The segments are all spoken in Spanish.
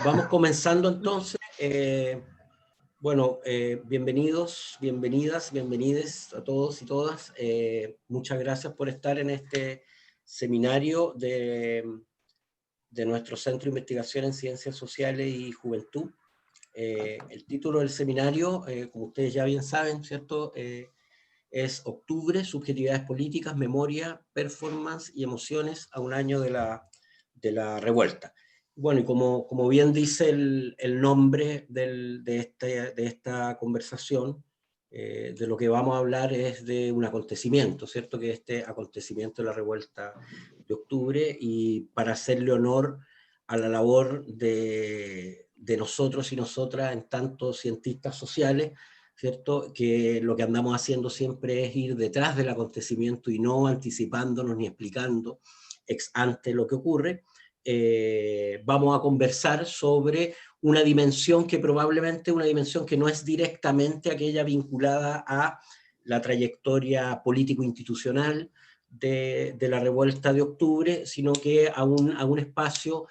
Vamos comenzando entonces. Bienvenidos, bienvenidas, bienvenides a todos y todas. Muchas gracias por estar en este seminario de nuestro Centro de Investigación en Ciencias Sociales y Juventud. El título del seminario, como ustedes ya bien saben, ¿cierto? Es Octubre, Subjetividades Políticas, Memoria, Performance y Emociones a un año de la revuelta. Bueno, y como bien dice el nombre de esta conversación, de lo que vamos a hablar es de un acontecimiento, ¿cierto? Que este acontecimiento de la revuelta de octubre, y para hacerle honor a la labor de nosotros y nosotras en tanto cientistas sociales, ¿cierto? Que lo que andamos haciendo siempre es ir detrás del acontecimiento y no anticipándonos ni explicando ex ante lo que ocurre. Vamos a conversar sobre una dimensión que probablemente una dimensión que no es directamente aquella vinculada a la trayectoria político-institucional de la revuelta de octubre, sino que a un espacio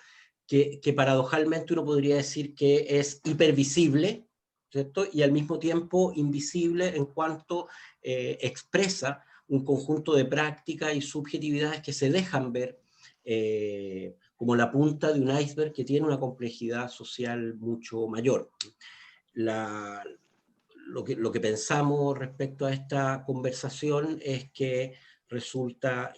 que paradojalmente uno podría decir que es hipervisible, ¿cierto? Y al mismo tiempo invisible en cuanto expresa un conjunto de prácticas y subjetividades que se dejan ver como la punta de un iceberg que tiene una complejidad social mucho mayor. Lo que pensamos respecto a esta conversación es que resulta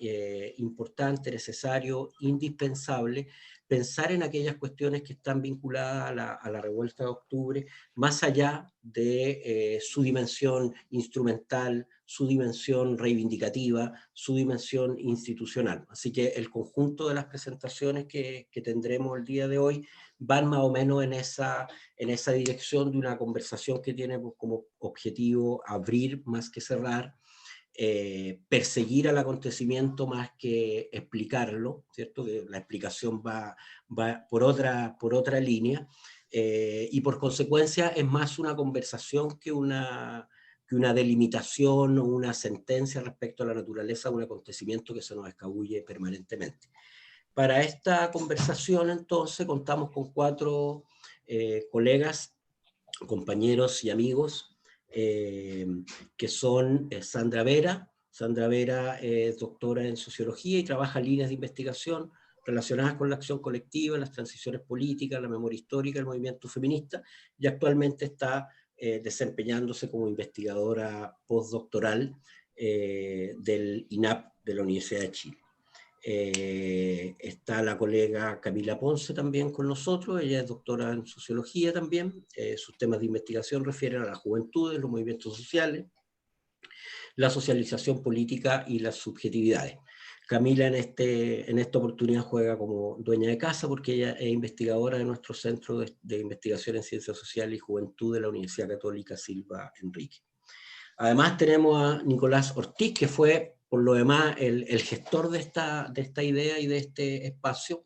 importante, necesario, indispensable pensar en aquellas cuestiones que están vinculadas a la revuelta de octubre, más allá de su dimensión instrumental, su dimensión reivindicativa, su dimensión institucional. Así que el conjunto de las presentaciones que tendremos el día de hoy van más o menos en esa dirección de una conversación que tiene como objetivo abrir más que cerrar, perseguir al acontecimiento más que explicarlo, ¿cierto? Que la explicación va por otra línea, y por consecuencia es más una conversación que una delimitación o una sentencia respecto a la naturaleza de un acontecimiento que se nos escabulle permanentemente. Para esta conversación, entonces, contamos con 4 colegas, compañeros y amigos, que son Sandra Vera. Sandra Vera es doctora en sociología y trabaja en líneas de investigación relacionadas con la acción colectiva, las transiciones políticas, la memoria histórica, el movimiento feminista, y actualmente está desempeñándose como investigadora postdoctoral del INAP de la Universidad de Chile. Está la colega Camila Ponce también con nosotros, ella es doctora en sociología también, sus temas de investigación refieren a la juventud, los movimientos sociales, la socialización política y las subjetividades. Camila en esta oportunidad juega como dueña de casa porque ella es investigadora de nuestro Centro de Investigación en Ciencias Sociales y Juventud de la Universidad Católica Silva Enrique. Además tenemos a Nicolás Ortiz, que fue por lo demás el gestor de esta idea y de este espacio.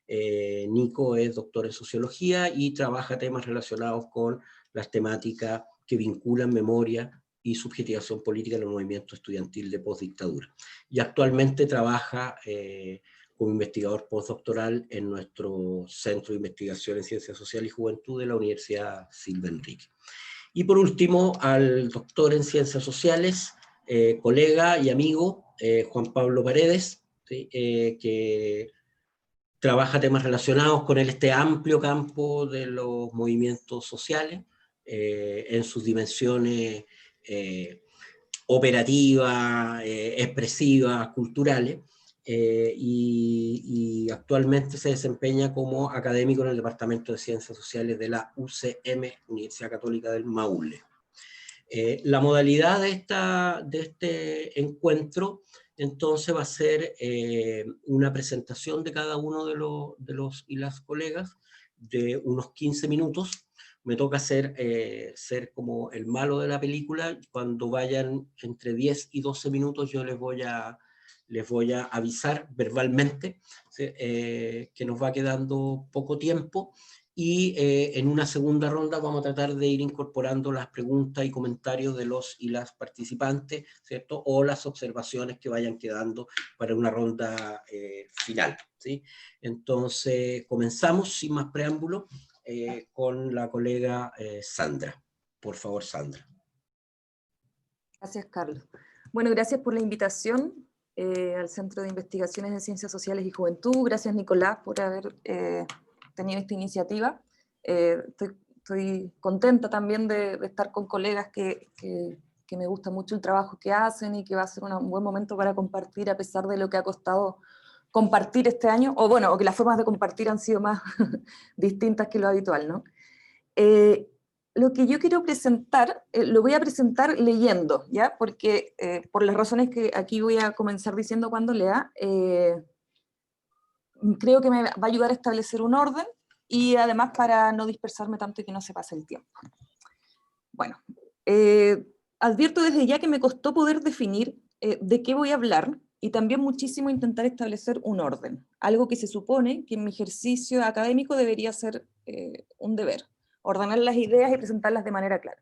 Nico es doctor en sociología y trabaja temas relacionados con las temáticas que vinculan memoria y subjetivación política en el movimiento estudiantil de postdictadura. Y actualmente trabaja como investigador postdoctoral en nuestro Centro de Investigación en Ciencias Sociales y Juventud de la Universidad Silva Enrique. Y por último, al doctor en Ciencias Sociales, colega y amigo, Juan Pablo Paredes, ¿sí? Que trabaja temas relacionados con este amplio campo de los movimientos sociales, en sus dimensiones operativas, expresivas, culturales, y actualmente se desempeña como académico en el Departamento de Ciencias Sociales de la UCM, Universidad Católica del Maule. La modalidad de este encuentro, entonces, va a ser una presentación de cada uno de los y las colegas de unos 15 minutos. Me toca ser como el malo de la película. Cuando vayan entre 10 y 12 minutos yo les voy a les voy a avisar verbalmente que nos va quedando poco tiempo, y en una segunda ronda vamos a tratar de ir incorporando las preguntas y comentarios de los y las participantes, ¿cierto? O las observaciones que vayan quedando para una ronda final, ¿sí? Entonces, comenzamos sin más preámbulo con la colega Sandra. Por favor, Sandra. Gracias, Carlos. Bueno, gracias por la invitación al Centro de Investigaciones en Ciencias Sociales y Juventud. Gracias, Nicolás, por haber tenido esta iniciativa. Estoy contenta también de estar con colegas que me gusta mucho el trabajo que hacen y que va a ser un buen momento para compartir, a pesar de lo que ha costado compartir este año, o bueno, o que las formas de compartir han sido más distintas que lo habitual, ¿no? Lo que yo quiero presentar, lo voy a presentar leyendo, ¿ya? Porque por las razones que aquí voy a comenzar diciendo cuando lea, creo que me va a ayudar a establecer un orden, y además para no dispersarme tanto y que no se pase el tiempo. Bueno, advierto desde ya que me costó poder definir de qué voy a hablar, y también muchísimo intentar establecer un orden, algo que se supone que en mi ejercicio académico debería ser un deber, ordenar las ideas y presentarlas de manera clara.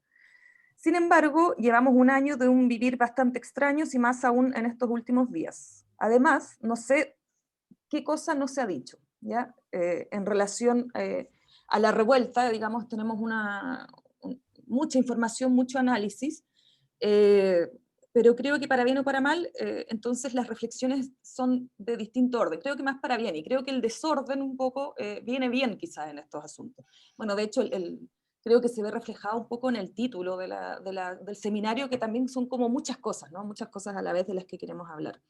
Sin embargo, llevamos un año de un vivir bastante extraños, y más aún en estos últimos días. Además, no sé qué cosa no se ha dicho, ¿ya? En relación a la revuelta, digamos, tenemos mucha información, mucho análisis, pero creo que para bien o para mal, entonces las reflexiones son de distinto orden. Creo que más para bien, y creo que el desorden un poco viene bien quizás en estos asuntos. Bueno, de hecho, creo que se ve reflejado un poco en el título del seminario, que también son como muchas cosas, ¿no? Muchas cosas a la vez de las que queremos hablar.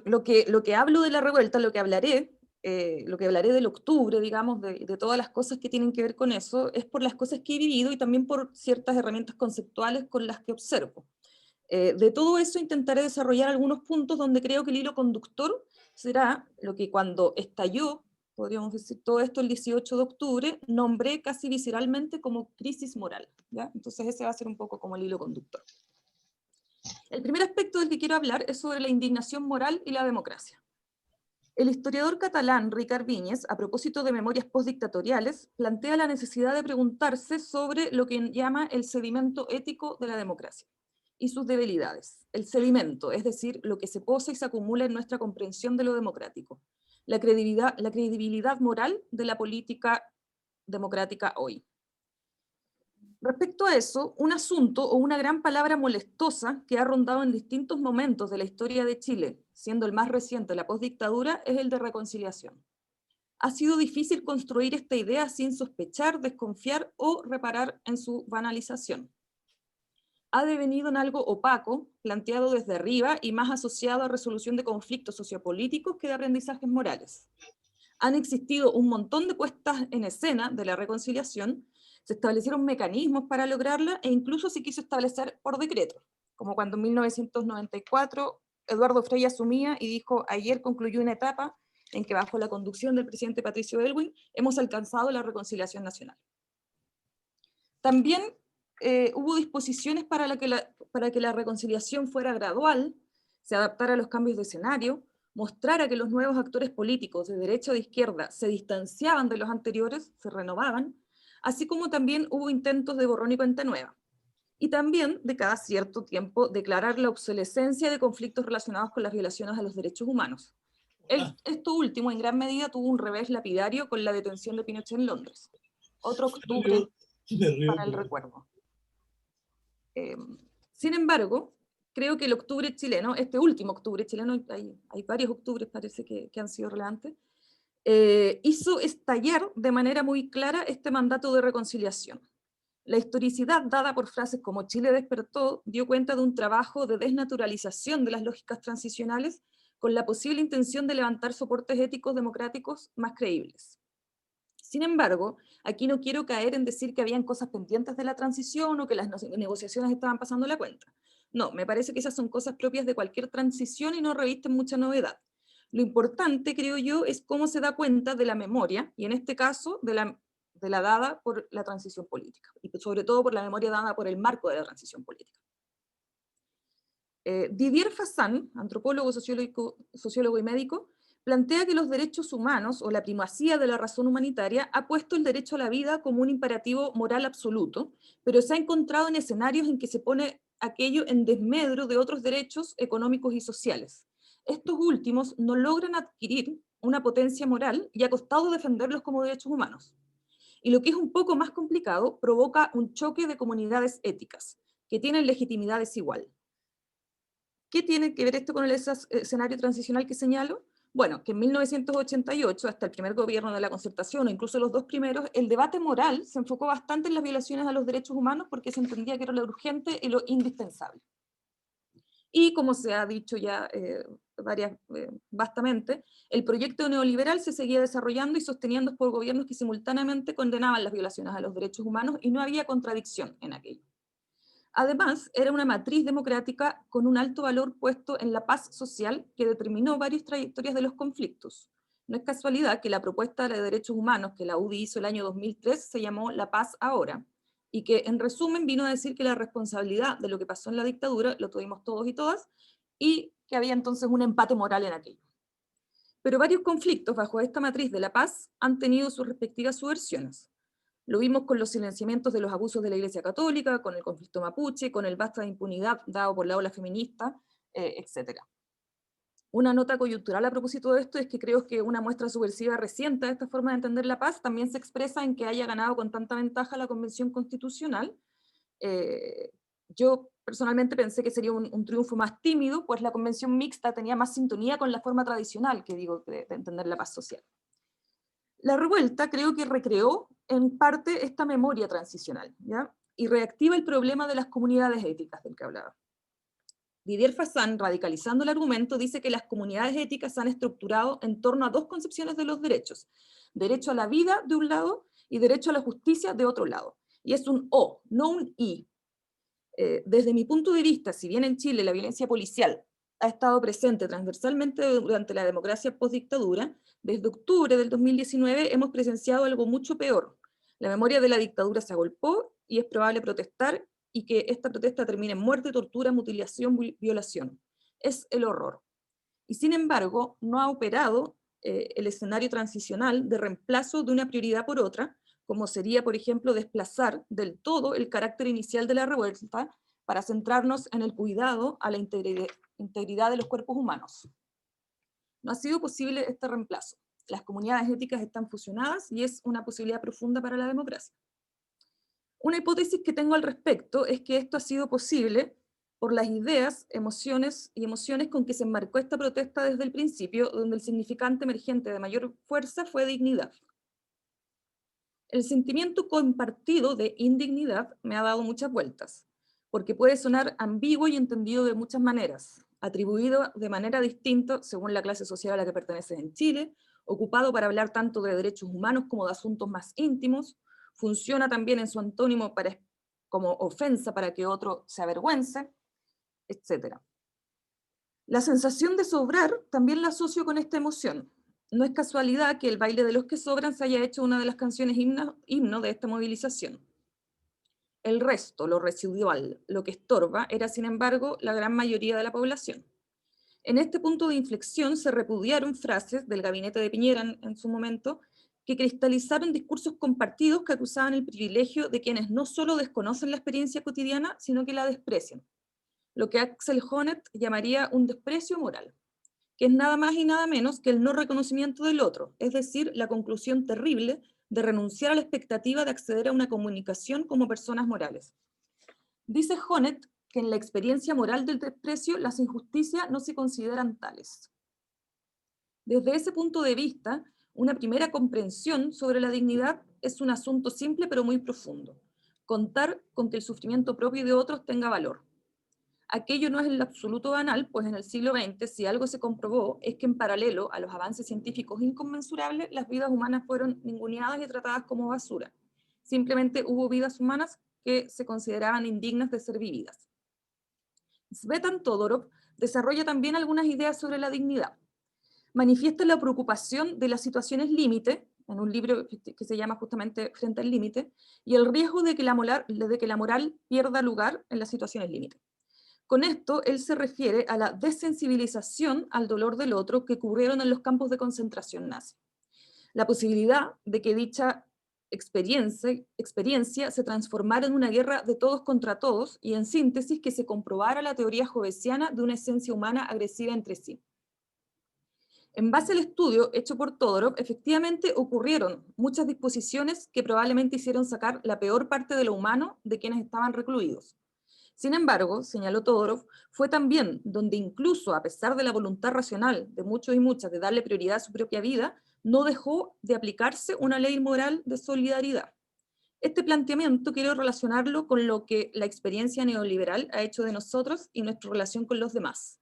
Lo que hablo de la revuelta, lo que hablaré del octubre, digamos, de todas las cosas que tienen que ver con eso, es por las cosas que he vivido y también por ciertas herramientas conceptuales con las que observo. De todo eso intentaré desarrollar algunos puntos donde creo que el hilo conductor será lo que, cuando estalló, podríamos decir, todo esto el 18 de octubre, nombré casi visceralmente como crisis moral, ¿ya? Entonces ese va a ser un poco como el hilo conductor. El primer aspecto del que quiero hablar es sobre la indignación moral y la democracia. El historiador catalán Ricard Viñes, a propósito de memorias postdictatoriales, plantea la necesidad de preguntarse sobre lo que llama el sedimento ético de la democracia y sus debilidades. El sedimento, es decir, lo que se posa y se acumula en nuestra comprensión de lo democrático. La credibilidad moral de la política democrática hoy. Respecto a eso, un asunto o una gran palabra molestosa que ha rondado en distintos momentos de la historia de Chile, siendo el más reciente la postdictadura, es el de reconciliación. Ha sido difícil construir esta idea sin sospechar, desconfiar o reparar en su banalización. Ha devenido en algo opaco, planteado desde arriba y más asociado a resolución de conflictos sociopolíticos que de aprendizajes morales. Han existido un montón de puestas en escena de la reconciliación, se establecieron mecanismos para lograrla, e incluso se quiso establecer por decreto, como cuando en 1994 Eduardo Frei asumía y dijo: ayer concluyó una etapa en que, bajo la conducción del presidente Patricio Aylwin, hemos alcanzado la reconciliación nacional. También hubo disposiciones para que la reconciliación fuera gradual, se adaptara a los cambios de escenario, mostrara que los nuevos actores políticos de derecha o de izquierda se distanciaban de los anteriores, se renovaban, así como también hubo intentos de borrón y cuenta nueva. Y también, de cada cierto tiempo, declarar la obsolescencia de conflictos relacionados con las violaciones a los derechos humanos. Esto último, en gran medida, tuvo un revés lapidario con la detención de Pinochet en Londres. Otro octubre para el recuerdo. Sin embargo, creo que el octubre chileno, este último octubre chileno, hay varios octubres parece que han sido relevantes, hizo estallar de manera muy clara este mandato de reconciliación. La historicidad dada por frases como Chile despertó dio cuenta de un trabajo de desnaturalización de las lógicas transicionales, con la posible intención de levantar soportes éticos democráticos más creíbles. Sin embargo, aquí no quiero caer en decir que habían cosas pendientes de la transición o que las negociaciones estaban pasando la cuenta. No, me parece que esas son cosas propias de cualquier transición y no revisten mucha novedad. Lo importante, creo yo, es cómo se da cuenta de la memoria, y en este caso de la dada por la transición política, y sobre todo por la memoria dada por el marco de la transición política. Didier Fassin, antropólogo, sociólogo y médico, plantea que los derechos humanos, o la primacía de la razón humanitaria, ha puesto el derecho a la vida como un imperativo moral absoluto, pero se ha encontrado en escenarios en que se pone aquello en desmedro de otros derechos económicos y sociales. Estos últimos no logran adquirir una potencia moral y ha costado defenderlos como derechos humanos. Y lo que es un poco más complicado, provoca un choque de comunidades éticas, que tienen legitimidad desigual. ¿Qué tiene que ver esto con el escenario transicional que señalo? Bueno, que en 1988, hasta el primer gobierno de la Concertación, o incluso los dos primeros, el debate moral se enfocó bastante en las violaciones a los derechos humanos porque se entendía que era lo urgente y lo indispensable. Y como se ha dicho ya vastamente, el proyecto neoliberal se seguía desarrollando y sosteniendo por gobiernos que simultáneamente condenaban las violaciones a los derechos humanos y no había contradicción en aquello. Además, era una matriz democrática con un alto valor puesto en la paz social que determinó varias trayectorias de los conflictos. No es casualidad que la propuesta de derechos humanos que la UDI hizo el año 2003 se llamó La Paz Ahora, y que en resumen vino a decir que la responsabilidad de lo que pasó en la dictadura lo tuvimos todos y todas, y que había entonces un empate moral en aquello. Pero varios conflictos bajo esta matriz de la paz han tenido sus respectivas subversiones. Lo vimos con los silenciamientos de los abusos de la Iglesia Católica, con el conflicto mapuche, con el basta de impunidad dado por la ola feminista, etc. Una nota coyuntural a propósito de esto es que creo que una muestra subversiva reciente de esta forma de entender la paz también se expresa en que haya ganado con tanta ventaja la Convención Constitucional. Yo personalmente pensé que sería un triunfo más tímido, pues la Convención Mixta tenía más sintonía con la forma tradicional, que digo, de entender la paz social. La revuelta creo que recreó en parte esta memoria transicional, ¿ya? Y reactiva el problema de las comunidades éticas del que hablaba. Didier Fassin, radicalizando el argumento, dice que las comunidades éticas se han estructurado en torno a dos concepciones de los derechos: derecho a la vida de un lado y derecho a la justicia de otro lado. Y es un O, no un I. Desde mi punto de vista, si bien en Chile la violencia policial ha estado presente transversalmente durante la democracia postdictadura, desde octubre del 2019 hemos presenciado algo mucho peor. La memoria de la dictadura se agolpó y es probable protestar y que esta protesta termine en muerte, tortura, mutilación, violación. Es el horror. Y sin embargo, no ha operado el escenario transicional de reemplazo de una prioridad por otra, como sería, por ejemplo, desplazar del todo el carácter inicial de la revuelta para centrarnos en el cuidado a la integridad de los cuerpos humanos. No ha sido posible este reemplazo. Las comunidades éticas están fusionadas y es una posibilidad profunda para la democracia. Una hipótesis que tengo al respecto es que esto ha sido posible por las ideas, emociones con que se enmarcó esta protesta desde el principio, donde el significante emergente de mayor fuerza fue dignidad. El sentimiento compartido de indignidad me ha dado muchas vueltas, porque puede sonar ambiguo y entendido de muchas maneras, atribuido de manera distinta según la clase social a la que perteneces en Chile, ocupado para hablar tanto de derechos humanos como de asuntos más íntimos, funciona también en su antónimo como ofensa para que otro se avergüence, etc. La sensación de sobrar también la asocio con esta emoción. No es casualidad que El baile de los que sobran se haya hecho una de las canciones himno de esta movilización. El resto, lo residual, lo que estorba, era sin embargo la gran mayoría de la población. En este punto de inflexión se repudiaron frases del gabinete de Piñera en su momento, que cristalizaron discursos compartidos que acusaban el privilegio de quienes no solo desconocen la experiencia cotidiana, sino que la desprecian. Lo que Axel Honneth llamaría un desprecio moral, que es nada más y nada menos que el no reconocimiento del otro, es decir, la conclusión terrible de renunciar a la expectativa de acceder a una comunicación como personas morales. Dice Honneth que en la experiencia moral del desprecio las injusticias no se consideran tales. Desde ese punto de vista, una primera comprensión sobre la dignidad es un asunto simple pero muy profundo: contar con que el sufrimiento propio de otros tenga valor. Aquello no es en el absoluto banal, pues en el siglo XX, si algo se comprobó, es que en paralelo a los avances científicos inconmensurables, las vidas humanas fueron ninguneadas y tratadas como basura. Simplemente hubo vidas humanas que se consideraban indignas de ser vividas. Svetan Todorov desarrolla también algunas ideas sobre la dignidad. Manifiesta la preocupación de las situaciones límite, en un libro que se llama justamente Frente al límite, y el riesgo de que la moral pierda lugar en las situaciones límite. Con esto, él se refiere a la desensibilización al dolor del otro que ocurrieron en los campos de concentración nazi. La posibilidad de que dicha experiencia se transformara en una guerra de todos contra todos y, en síntesis, que se comprobara la teoría jovesiana de una esencia humana agresiva entre sí. En base al estudio hecho por Todorov, efectivamente ocurrieron muchas disposiciones que probablemente hicieron sacar la peor parte de lo humano de quienes estaban recluidos. Sin embargo, señaló Todorov, fue también donde incluso a pesar de la voluntad racional de muchos y muchas de darle prioridad a su propia vida, no dejó de aplicarse una ley moral de solidaridad. Este planteamiento quiero relacionarlo con lo que la experiencia neoliberal ha hecho de nosotros y nuestra relación con los demás.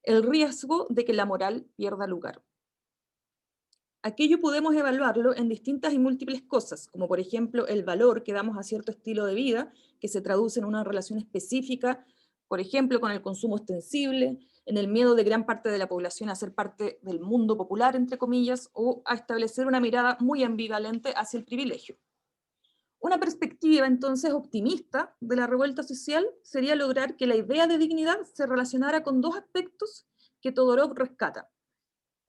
El riesgo de que la moral pierda lugar. Aquello podemos evaluarlo en distintas y múltiples cosas, como por ejemplo el valor que damos a cierto estilo de vida, que se traduce en una relación específica, por ejemplo con el consumo ostensible, en el miedo de gran parte de la población a ser parte del mundo popular, entre comillas, o a establecer una mirada muy ambivalente hacia el privilegio. Una perspectiva entonces optimista de la revuelta social sería lograr que la idea de dignidad se relacionara con dos aspectos que Todorov rescata.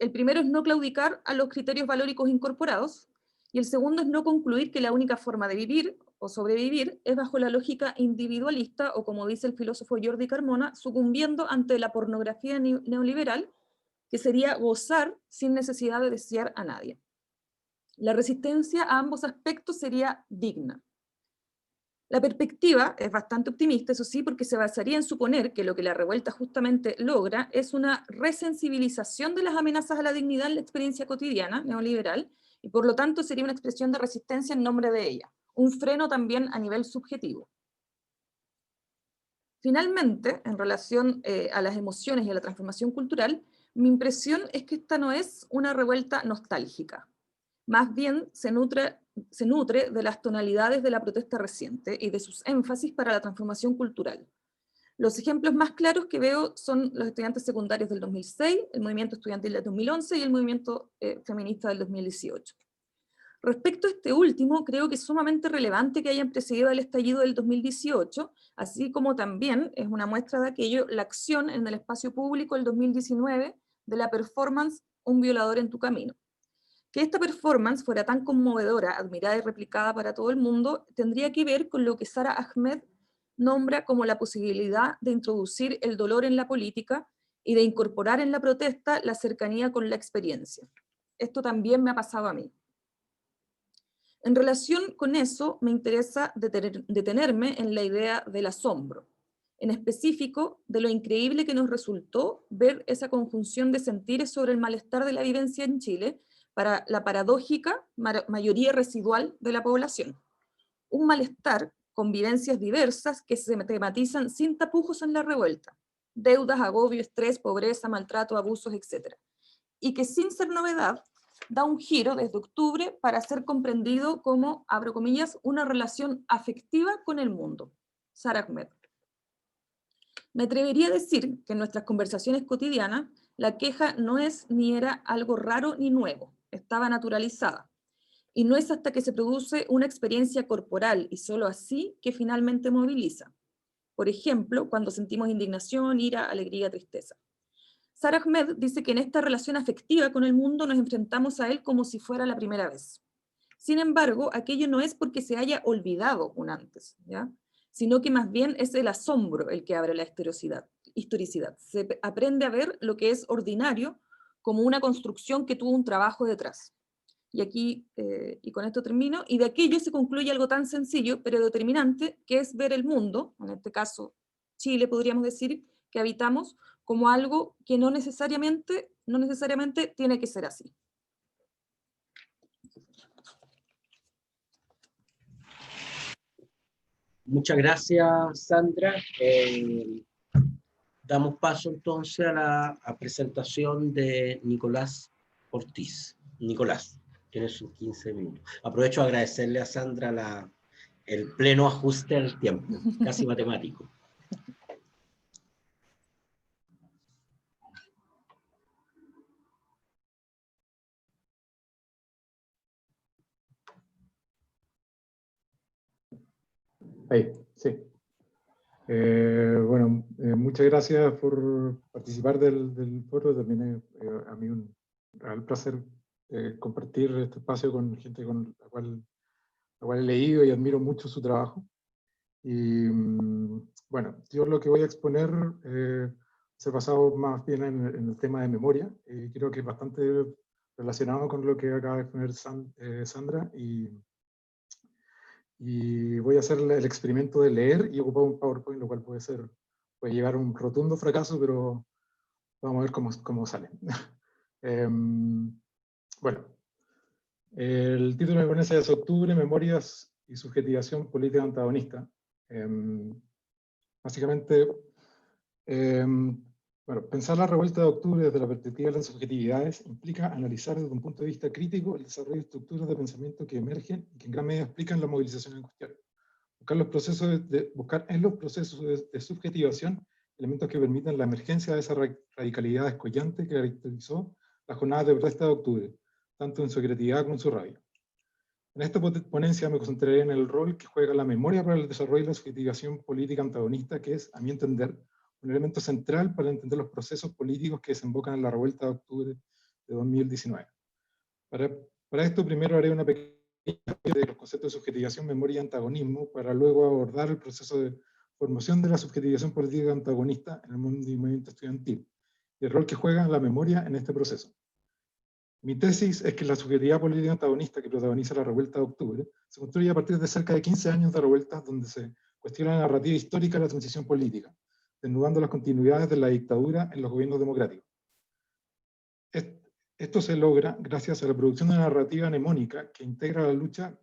El primero es no claudicar a los criterios valóricos incorporados, y el segundo es no concluir que la única forma de vivir o sobrevivir es bajo la lógica individualista, o como dice el filósofo Jordi Carmona, sucumbiendo ante la pornografía neoliberal, que sería gozar sin necesidad de desear a nadie. La resistencia a ambos aspectos sería digna. La perspectiva es bastante optimista, eso sí, porque se basaría en suponer que lo que la revuelta justamente logra es una resensibilización de las amenazas a la dignidad en la experiencia cotidiana neoliberal, y por lo tanto sería una expresión de resistencia en nombre de ella, un freno también a nivel subjetivo. Finalmente, en relación a las emociones y a la transformación cultural, mi impresión es que esta no es una revuelta nostálgica. Más bien se nutre de las tonalidades de la protesta reciente y de sus énfasis para la transformación cultural. Los ejemplos más claros que veo son los estudiantes secundarios del 2006, el movimiento estudiantil del 2011 y el movimiento feminista del 2018. Respecto a este último, creo que es sumamente relevante que hayan precedido al estallido del 2018, así como también es una muestra de aquello la acción en el espacio público del 2019 de la performance Un violador en tu camino. Que esta performance fuera tan conmovedora, admirada y replicada para todo el mundo, tendría que ver con lo que Sara Ahmed nombra como la posibilidad de introducir el dolor en la política y de incorporar en la protesta la cercanía con la experiencia. Esto también me ha pasado a mí. En relación con eso, me interesa detenerme en la idea del asombro, en específico de lo increíble que nos resultó ver esa conjunción de sentires sobre el malestar de la vivencia en Chile para la paradójica mayoría residual de la población. Un malestar con vivencias diversas que se tematizan sin tapujos en la revuelta: deudas, agobio, estrés, pobreza, maltrato, abusos, etc. Y que sin ser novedad, da un giro desde octubre para ser comprendido como, abro comillas, una relación afectiva con el mundo. Sara Ahmed. Me atrevería a decir que en nuestras conversaciones cotidianas, la queja no es ni era algo raro ni nuevo, estaba naturalizada. Y no es hasta que se produce una experiencia corporal y solo así que finalmente moviliza. Por ejemplo, cuando sentimos indignación, ira, alegría, tristeza. Sara Ahmed dice que en esta relación afectiva con el mundo nos enfrentamos a él como si fuera la primera vez. Sin embargo, aquello no es porque se haya olvidado un antes, ¿ya? Sino que más bien es el asombro el que abre la historicidad. Se aprende a ver lo que es ordinario como una construcción que tuvo un trabajo detrás. Y aquí, y con esto termino, y de aquello se concluye algo tan sencillo, pero determinante, que es ver el mundo, en este caso Chile podríamos decir, que habitamos, como algo que no necesariamente tiene que ser así. Muchas gracias, Sandra. Damos paso entonces a la presentación de Nicolás Ortiz. Nicolás, tienes sus 15 minutos. Aprovecho a agradecerle a Sandra el pleno ajuste al tiempo, casi matemático. Ahí, sí. Muchas gracias por participar del foro. También es a mí un real placer compartir este espacio con gente con la cual he leído y admiro mucho su trabajo. Y bueno, yo lo que voy a exponer se ha basado más bien en el tema de memoria, y creo que es bastante relacionado con lo que acaba de exponer Sandra, y voy a hacer el experimento de leer y ocupar un PowerPoint, lo cual puede llegar a un rotundo fracaso, pero vamos a ver cómo sale. Bueno, el título de la ponencia es Octubre, Memorias y Subjetivación Política Antagonista. Básicamente, pensar la revuelta de octubre desde la perspectiva de las subjetividades implica analizar desde un punto de vista crítico el desarrollo de estructuras de pensamiento que emergen y que en gran medida explican la movilización en cuestión. Buscar en los procesos de subjetivación elementos que permitan la emergencia de esa radicalidad descollante que caracterizó las jornadas de protesta de octubre, tanto en su creatividad como en su rabia. En esta ponencia me concentraré en el rol que juega la memoria para el desarrollo de la subjetivación política antagonista, que es, a mi entender, un elemento central para entender los procesos políticos que desembocan en la revuelta de octubre de 2019. Para esto primero haré una pequeña de los conceptos de subjetivación, memoria y antagonismo, para luego abordar el proceso de formación de la subjetivación política antagonista en el movimiento estudiantil y el rol que juega la memoria en este proceso. Mi tesis es que la subjetividad política antagonista que protagoniza la revuelta de octubre se construye a partir de cerca de 15 años de revueltas donde se cuestiona la narrativa histórica de la transición política, desnudando las continuidades de la dictadura en los gobiernos democráticos. Esto se logra gracias a la producción de una narrativa mnemónica que integra la lucha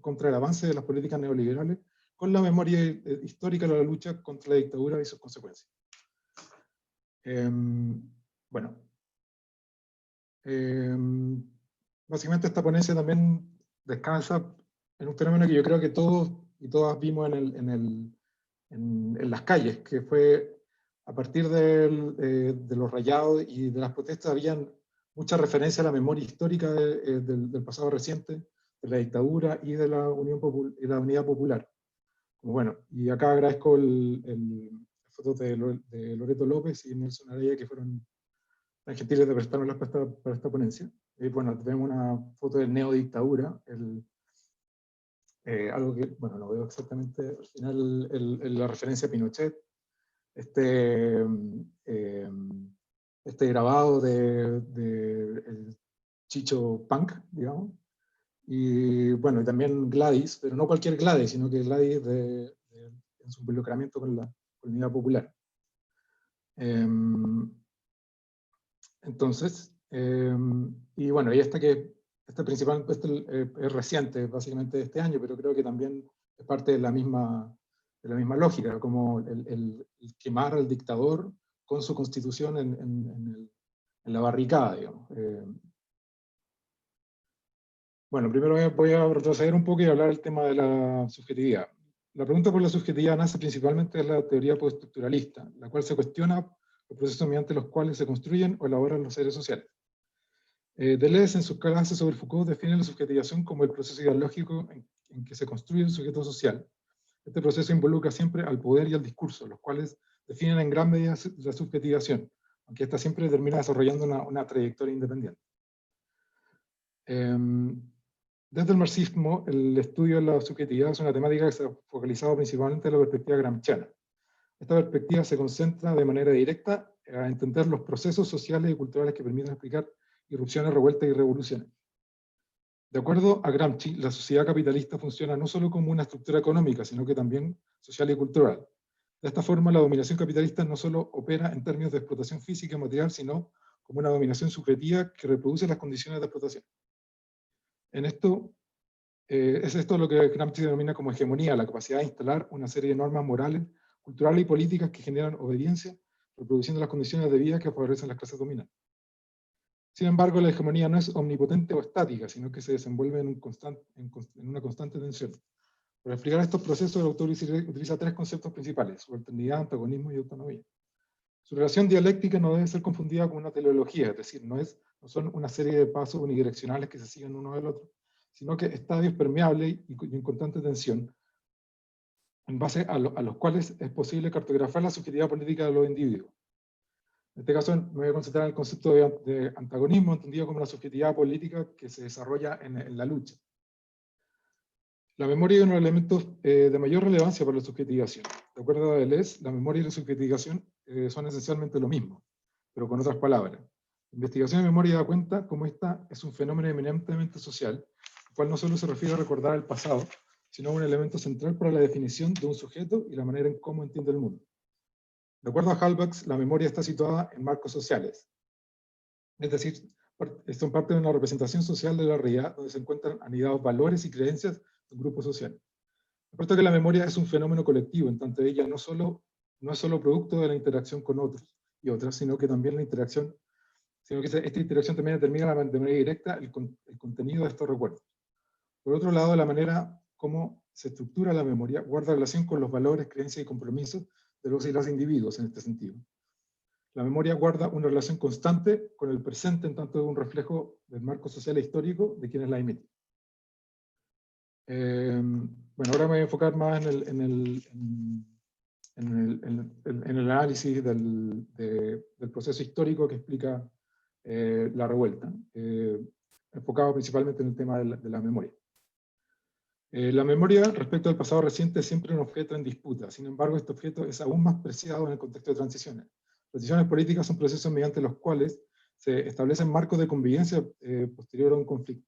contra el avance de las políticas neoliberales con la memoria histórica de la lucha contra la dictadura y sus consecuencias. Básicamente esta ponencia también descansa en un fenómeno que yo creo que todos y todas vimos en las calles, que fue a partir de los rayados y de las protestas habían mucha referencia a la memoria histórica del pasado reciente, de la dictadura y de la Unidad Popular. Bueno, y acá agradezco las fotos de Loreto López y Nelson Araya, que fueron tan gentiles de prestarnos para esta ponencia. Bueno, vemos una foto de neodictadura, algo que, bueno, no veo exactamente al final la referencia a Pinochet, este grabado de el Chicho Punk, digamos, y bueno, y también Gladys, pero no cualquier Gladys, sino que Gladys en su involucramiento con la Unidad Popular. Entonces, y bueno, y es reciente, básicamente de este año, pero creo que también es parte de la misma lógica, como el quemar al dictador con su constitución en la barricada, digamos. Bueno, primero voy a retroceder un poco y hablar del tema de la subjetividad. La pregunta por la subjetividad nace principalmente de la teoría postestructuralista, la cual se cuestiona los procesos mediante los cuales se construyen o elaboran los seres sociales. Deleuze, en sus clases sobre Foucault, define la subjetivación como el proceso ideológico en que se construye el sujeto social. Este proceso involucra siempre al poder y al discurso, los cuales definen en gran medida la subjetivación, aunque esta siempre termina desarrollando una trayectoria independiente. Desde el marxismo, el estudio de la subjetividad es una temática que se ha focalizado principalmente en la perspectiva gramsciana. Esta perspectiva se concentra de manera directa a entender los procesos sociales y culturales que permiten explicar irrupciones, revueltas y revoluciones. De acuerdo a Gramsci, la sociedad capitalista funciona no solo como una estructura económica, sino que también social y cultural. De esta forma, la dominación capitalista no solo opera en términos de explotación física y material, sino como una dominación subjetiva que reproduce las condiciones de explotación. Es esto lo que Gramsci denomina como hegemonía, la capacidad de instalar una serie de normas morales, culturales y políticas que generan obediencia, reproduciendo las condiciones de vida que favorecen las clases dominantes. Sin embargo, la hegemonía no es omnipotente o estática, sino que se desenvuelve en una constante tensión. Para explicar estos procesos, el autor utiliza tres conceptos principales: subalternidad, antagonismo y autonomía. Su relación dialéctica no debe ser confundida con una teleología, es decir, no son una serie de pasos unidireccionales que se siguen uno del otro, sino que estadios permeables y en constante tensión, en base a los cuales es posible cartografar la subjetividad política de los individuos. En este caso me voy a concentrar en el concepto de antagonismo, entendido como la subjetividad política que se desarrolla en la lucha. La memoria es uno de los elementos de mayor relevancia para la subjetivización. De acuerdo a Deleuze, la memoria y la subjetivización son esencialmente lo mismo, pero con otras palabras. La investigación de memoria da cuenta cómo esta es un fenómeno eminentemente social, el cual no solo se refiere a recordar el pasado, sino a un elemento central para la definición de un sujeto y la manera en cómo entiende el mundo. De acuerdo a Halbach, la memoria está situada en marcos sociales, es decir, son parte de una representación social de la realidad donde se encuentran anidados valores y creencias de un grupo social. Recuerda que la memoria es un fenómeno colectivo, en tanto ella no es solo producto de la interacción con otros y otras, sino que también esta interacción también determina de manera directa el contenido de estos recuerdos. Por otro lado, la manera como se estructura la memoria guarda relación con los valores, creencias y compromisos de los y las individuos en este sentido. La memoria guarda una relación constante con el presente en tanto un reflejo del marco social e histórico de quienes la emiten. Bueno, ahora me voy a enfocar más en el análisis del proceso histórico que explica la revuelta, enfocado principalmente en el tema de la memoria. La memoria respecto al pasado reciente es siempre un objeto en disputa, sin embargo este objeto es aún más preciado en el contexto de transiciones. Transiciones políticas son procesos mediante los cuales se establecen marcos de convivencia posterior a un conflicto.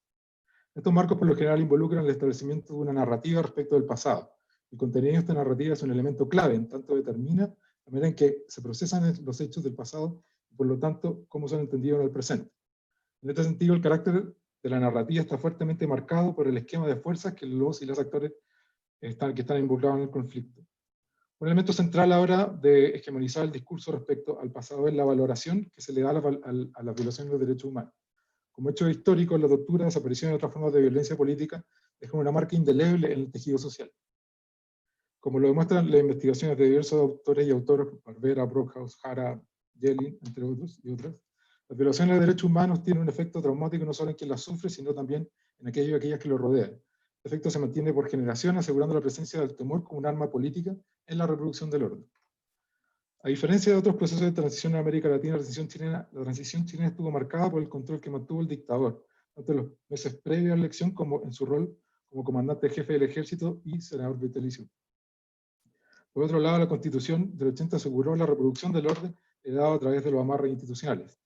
Estos marcos por lo general involucran el establecimiento de una narrativa respecto del pasado. El contenido de esta narrativa es un elemento clave, en tanto determina la manera en que se procesan los hechos del pasado y por lo tanto cómo son entendidos en el presente. En este sentido, el carácter de la narrativa está fuertemente marcado por el esquema de fuerzas que los y las actores que están involucrados en el conflicto. Un elemento central ahora de hegemonizar el discurso respecto al pasado es la valoración que se le da a la violación de los derechos humanos. Como hecho histórico, la tortura, desaparición y otras formas de violencia política dejan una marca indeleble en el tejido social. Como lo demuestran las investigaciones de diversos autores y autoras, Barbera, Brockhaus, Jara, Jelin, entre otros y otras, las violaciones de derechos humanos tienen un efecto traumático no solo en quien las sufre, sino también en aquellos y aquellas que lo rodean. El efecto se mantiene por generación, asegurando la presencia del temor como un arma política en la reproducción del orden. A diferencia de otros procesos de transición en América Latina, la transición chilena estuvo marcada por el control que mantuvo el dictador, tanto en los meses previos a la elección como en su rol como comandante jefe del ejército y senador vitalicio. Por otro lado, la Constitución del 80 aseguró la reproducción del orden heredado a través de los amarres institucionales.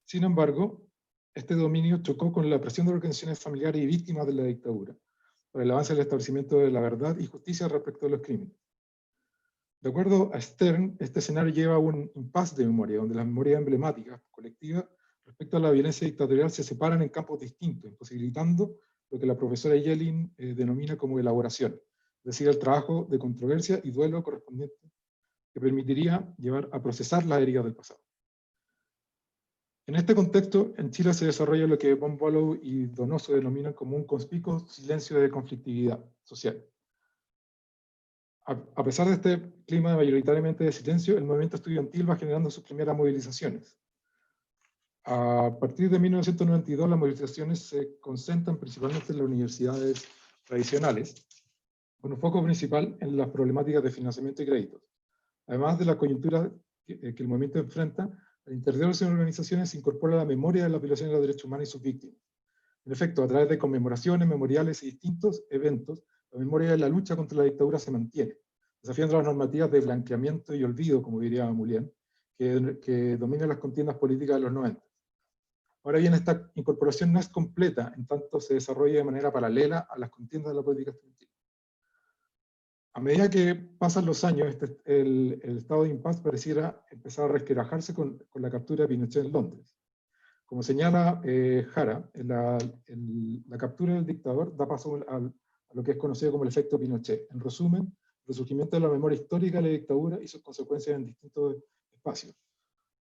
Sin embargo, este dominio chocó con la presión de organizaciones familiares y víctimas de la dictadura, por el avance del establecimiento de la verdad y justicia respecto de los crímenes. De acuerdo a Stern, este escenario lleva a un impasse de memoria, donde las memorias emblemáticas, colectivas, respecto a la violencia dictatorial se separan en campos distintos, imposibilitando lo que la profesora Jelin denomina como elaboración, es decir, el trabajo de controversia y duelo correspondiente que permitiría llevar a procesar las heridas del pasado. En este contexto, en Chile se desarrolla lo que von Boelow y Donoso denominan como un conspicuo silencio de conflictividad social. A pesar de este clima mayoritariamente de silencio, el movimiento estudiantil va generando sus primeras movilizaciones. A partir de 1992, las movilizaciones se concentran principalmente en las universidades tradicionales, con un foco principal en las problemáticas de financiamiento y créditos. Además de la coyuntura que el movimiento enfrenta, al interior de sus organizaciones se incorpora la memoria de las violaciones de los derechos humanos y sus víctimas. En efecto, a través de conmemoraciones, memoriales y distintos eventos, la memoria de la lucha contra la dictadura se mantiene, desafiando las normativas de blanqueamiento y olvido, como diría Moulin, que dominan las contiendas políticas de los 90. Ahora bien, esta incorporación no es completa, en tanto se desarrolla de manera paralela a las contiendas de la política estudiantil. A medida que pasan los años, el estado de impasse pareciera empezar a resquebrajarse con la captura de Pinochet en Londres. Como señala Jara, la captura del dictador da paso a lo que es conocido como el efecto Pinochet. En resumen, el resurgimiento de la memoria histórica de la dictadura y sus consecuencias en distintos espacios.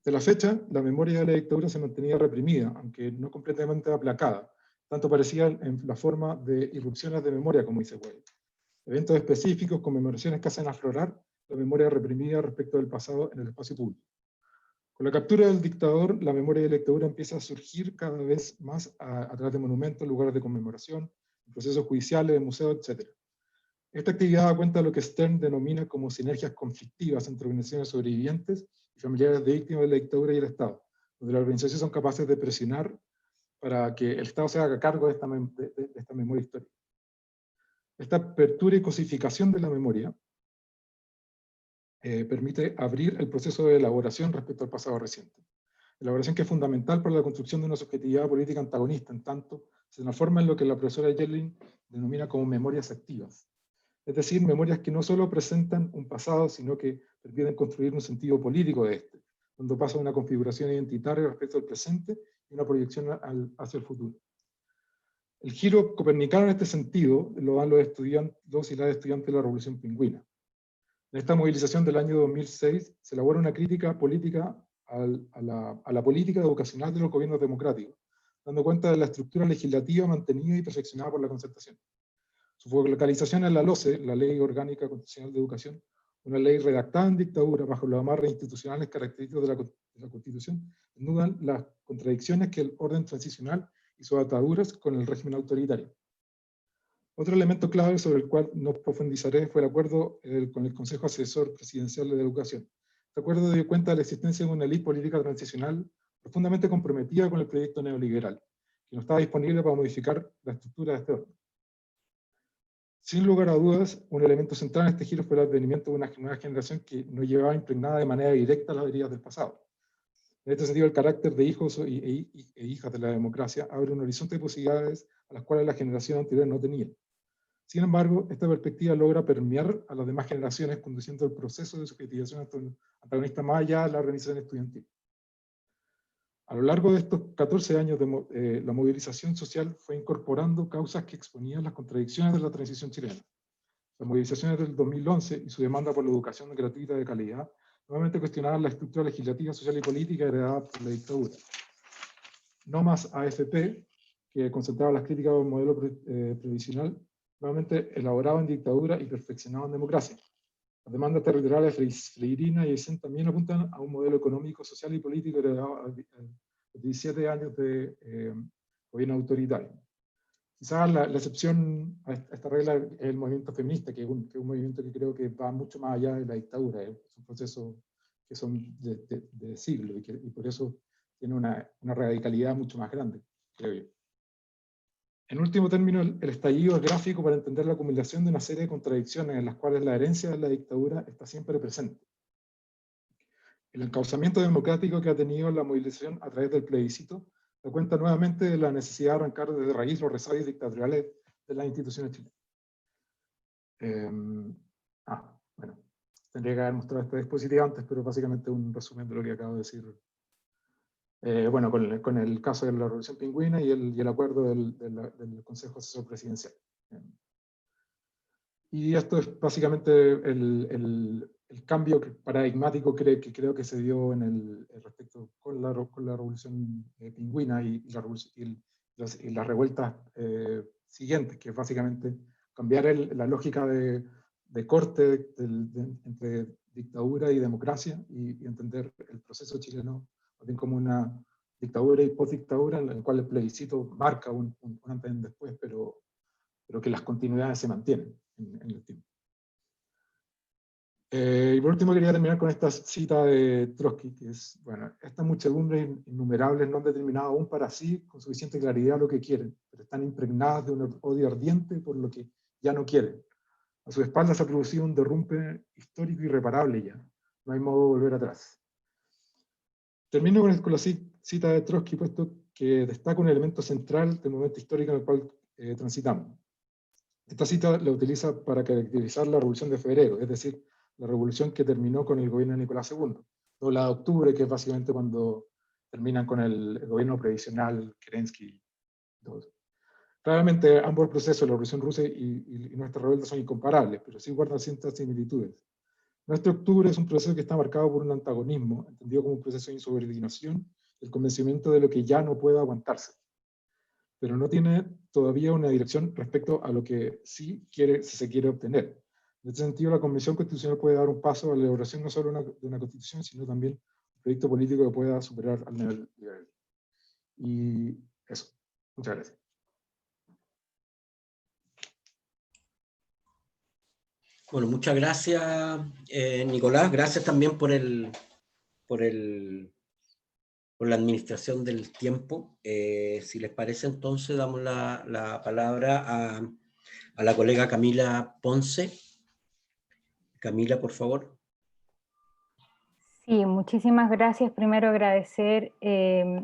De la fecha, la memoria de la dictadura se mantenía reprimida, aunque no completamente aplacada. Tanto parecía en la forma de irrupciones de memoria, como dice Weil. Eventos específicos, conmemoraciones que hacen aflorar la memoria reprimida respecto del pasado en el espacio público. Con la captura del dictador, la memoria de la dictadura empieza a surgir cada vez más a través de monumentos, lugares de conmemoración, procesos judiciales, museos, etc. Esta actividad da cuenta de lo que Stern denomina como sinergias conflictivas entre organizaciones sobrevivientes y familiares de víctimas de la dictadura y el Estado, donde las organizaciones son capaces de presionar para que el Estado se haga cargo de esta memoria histórica. Esta apertura y cosificación de la memoria permite abrir el proceso de elaboración respecto al pasado reciente. Elaboración que es fundamental para la construcción de una subjetividad política antagonista, en tanto se transforma en lo que la profesora Yelin denomina como memorias activas. Es decir, memorias que no solo presentan un pasado, sino que permiten construir un sentido político de este, donde pasa una configuración identitaria respecto al presente y una proyección hacia el futuro. El giro copernicano en este sentido lo dan los y las estudiantes de la Revolución Pingüina. En esta movilización del año 2006 se elabora una crítica política a la política educacional de los gobiernos democráticos, dando cuenta de la estructura legislativa mantenida y perfeccionada por la Concertación. Su focalización en la LOCE, la Ley Orgánica Constitucional de Educación, una ley redactada en dictadura bajo los amarres institucionales característicos de la Constitución, desnudan las contradicciones que el orden transicional y sus ataduras con el régimen autoritario. Otro elemento clave sobre el cual no profundizaré fue el acuerdo con el Consejo Asesor Presidencial de Educación. Este acuerdo dio cuenta de la existencia de una élite política transicional profundamente comprometida con el proyecto neoliberal, que no estaba disponible para modificar la estructura de este orden. Sin lugar a dudas, un elemento central en este giro fue el advenimiento de una nueva generación que no llevaba impregnada de manera directa las heridas del pasado. En este sentido, el carácter de hijos e hijas de la democracia abre un horizonte de posibilidades a las cuales la generación anterior no tenía. Sin embargo, esta perspectiva logra permear a las demás generaciones, conduciendo el proceso de subjetivización antagonista más allá de la organización estudiantil. A lo largo de estos 14 años, la movilización social fue incorporando causas que exponían las contradicciones de la transición chilena. Las movilizaciones del 2011 y su demanda por la educación gratuita de calidad nuevamente cuestionaban la estructura legislativa, social y política heredada por la dictadura. No más AFP, que concentraba las críticas a un modelo previsional, nuevamente elaborado en dictadura y perfeccionado en democracia. Las demandas territoriales freirinas y Eisen también apuntan a un modelo económico, social y político heredado a 17 años de gobierno autoritario. Quizás la excepción a esta regla es el movimiento feminista, que es un movimiento que creo que va mucho más allá de la dictadura. Es un proceso que son de siglos y por eso tiene una radicalidad mucho más grande, creo yo. En último término, el estallido es gráfico para entender la acumulación de una serie de contradicciones en las cuales la herencia de la dictadura está siempre presente. El encauzamiento democrático que ha tenido la movilización a través del plebiscito da cuenta nuevamente de la necesidad de arrancar desde raíz los resabios dictatoriales de las instituciones chilenas. Bueno, tendría que haber mostrado esta diapositiva antes, pero básicamente un resumen de lo que acabo de decir. Bueno, con el caso de la Revolución Pingüina y el acuerdo del Consejo Asesor Presidencial. Y esto es básicamente el cambio paradigmático que creo que se dio en respecto con la Revolución Pingüina y las revueltas siguientes, que es básicamente cambiar la lógica de corte entre dictadura y democracia y entender el proceso chileno también como una dictadura y postdictadura en la cual el plebiscito marca un antes y un después, pero que las continuidades se mantienen en el tiempo. Y por último quería terminar con esta cita de Trotsky, que es, bueno, estas muchedumbres innumerables no han determinado aún para sí con suficiente claridad lo que quieren, pero están impregnadas de un odio ardiente por lo que ya no quieren. A su espalda se ha producido un derrumbe histórico irreparable ya. No hay modo de volver atrás. Termino con la cita de Trotsky, puesto que destaca un elemento central del momento histórico en el cual transitamos. Esta cita la utiliza para caracterizar la Revolución de Febrero, es decir, la revolución que terminó con el gobierno de Nicolás II. O la de octubre, que es básicamente cuando terminan con el gobierno previsional, Kerensky. Claramente ambos procesos, la Revolución Rusa y nuestra revuelta, son incomparables, pero sí guardan ciertas similitudes. Nuestro octubre es un proceso que está marcado por un antagonismo, entendido como un proceso de insubordinación, el convencimiento de lo que ya no puede aguantarse, pero no tiene todavía una dirección respecto a lo que sí se quiere obtener. En este sentido, la Convención Constitucional puede dar un paso a la elaboración no solo de una Constitución, sino también un proyecto político que pueda superar al nivel liberal. Y eso. Muchas gracias. Bueno, muchas gracias, Nicolás. Gracias también por la administración del tiempo. Si les parece, entonces damos la palabra a la colega Camila Ponce. Camila, por favor. Sí, muchísimas gracias. Primero agradecer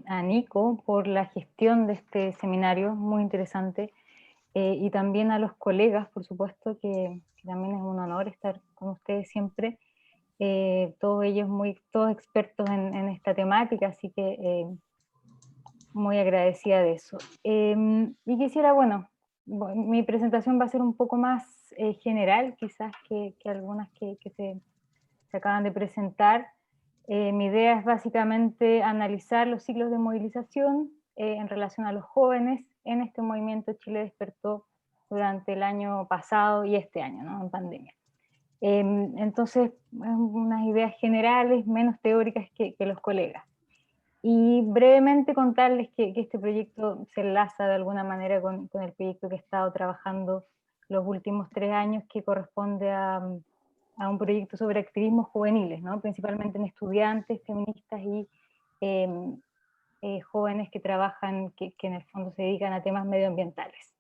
a Nico por la gestión de este seminario, muy interesante, y también a los colegas, por supuesto, que también es un honor estar con ustedes siempre, todos ellos todos expertos en esta temática, así que muy agradecida de eso. Y quisiera, bueno, mi presentación va a ser un poco más general, quizás que algunas que se acaban de presentar. Mi idea es básicamente analizar los ciclos de movilización en relación a los jóvenes en este movimiento Chile Despertó durante el año pasado y este año, ¿no? En pandemia. Entonces, unas ideas generales, menos teóricas que los colegas. Y brevemente contarles que este proyecto se enlaza de alguna manera con el proyecto que he estado trabajando los últimos 3 años, que corresponde a un proyecto sobre activismos juveniles, ¿no? Principalmente en estudiantes, feministas y jóvenes que trabajan, que en el fondo se dedican a temas medioambientales.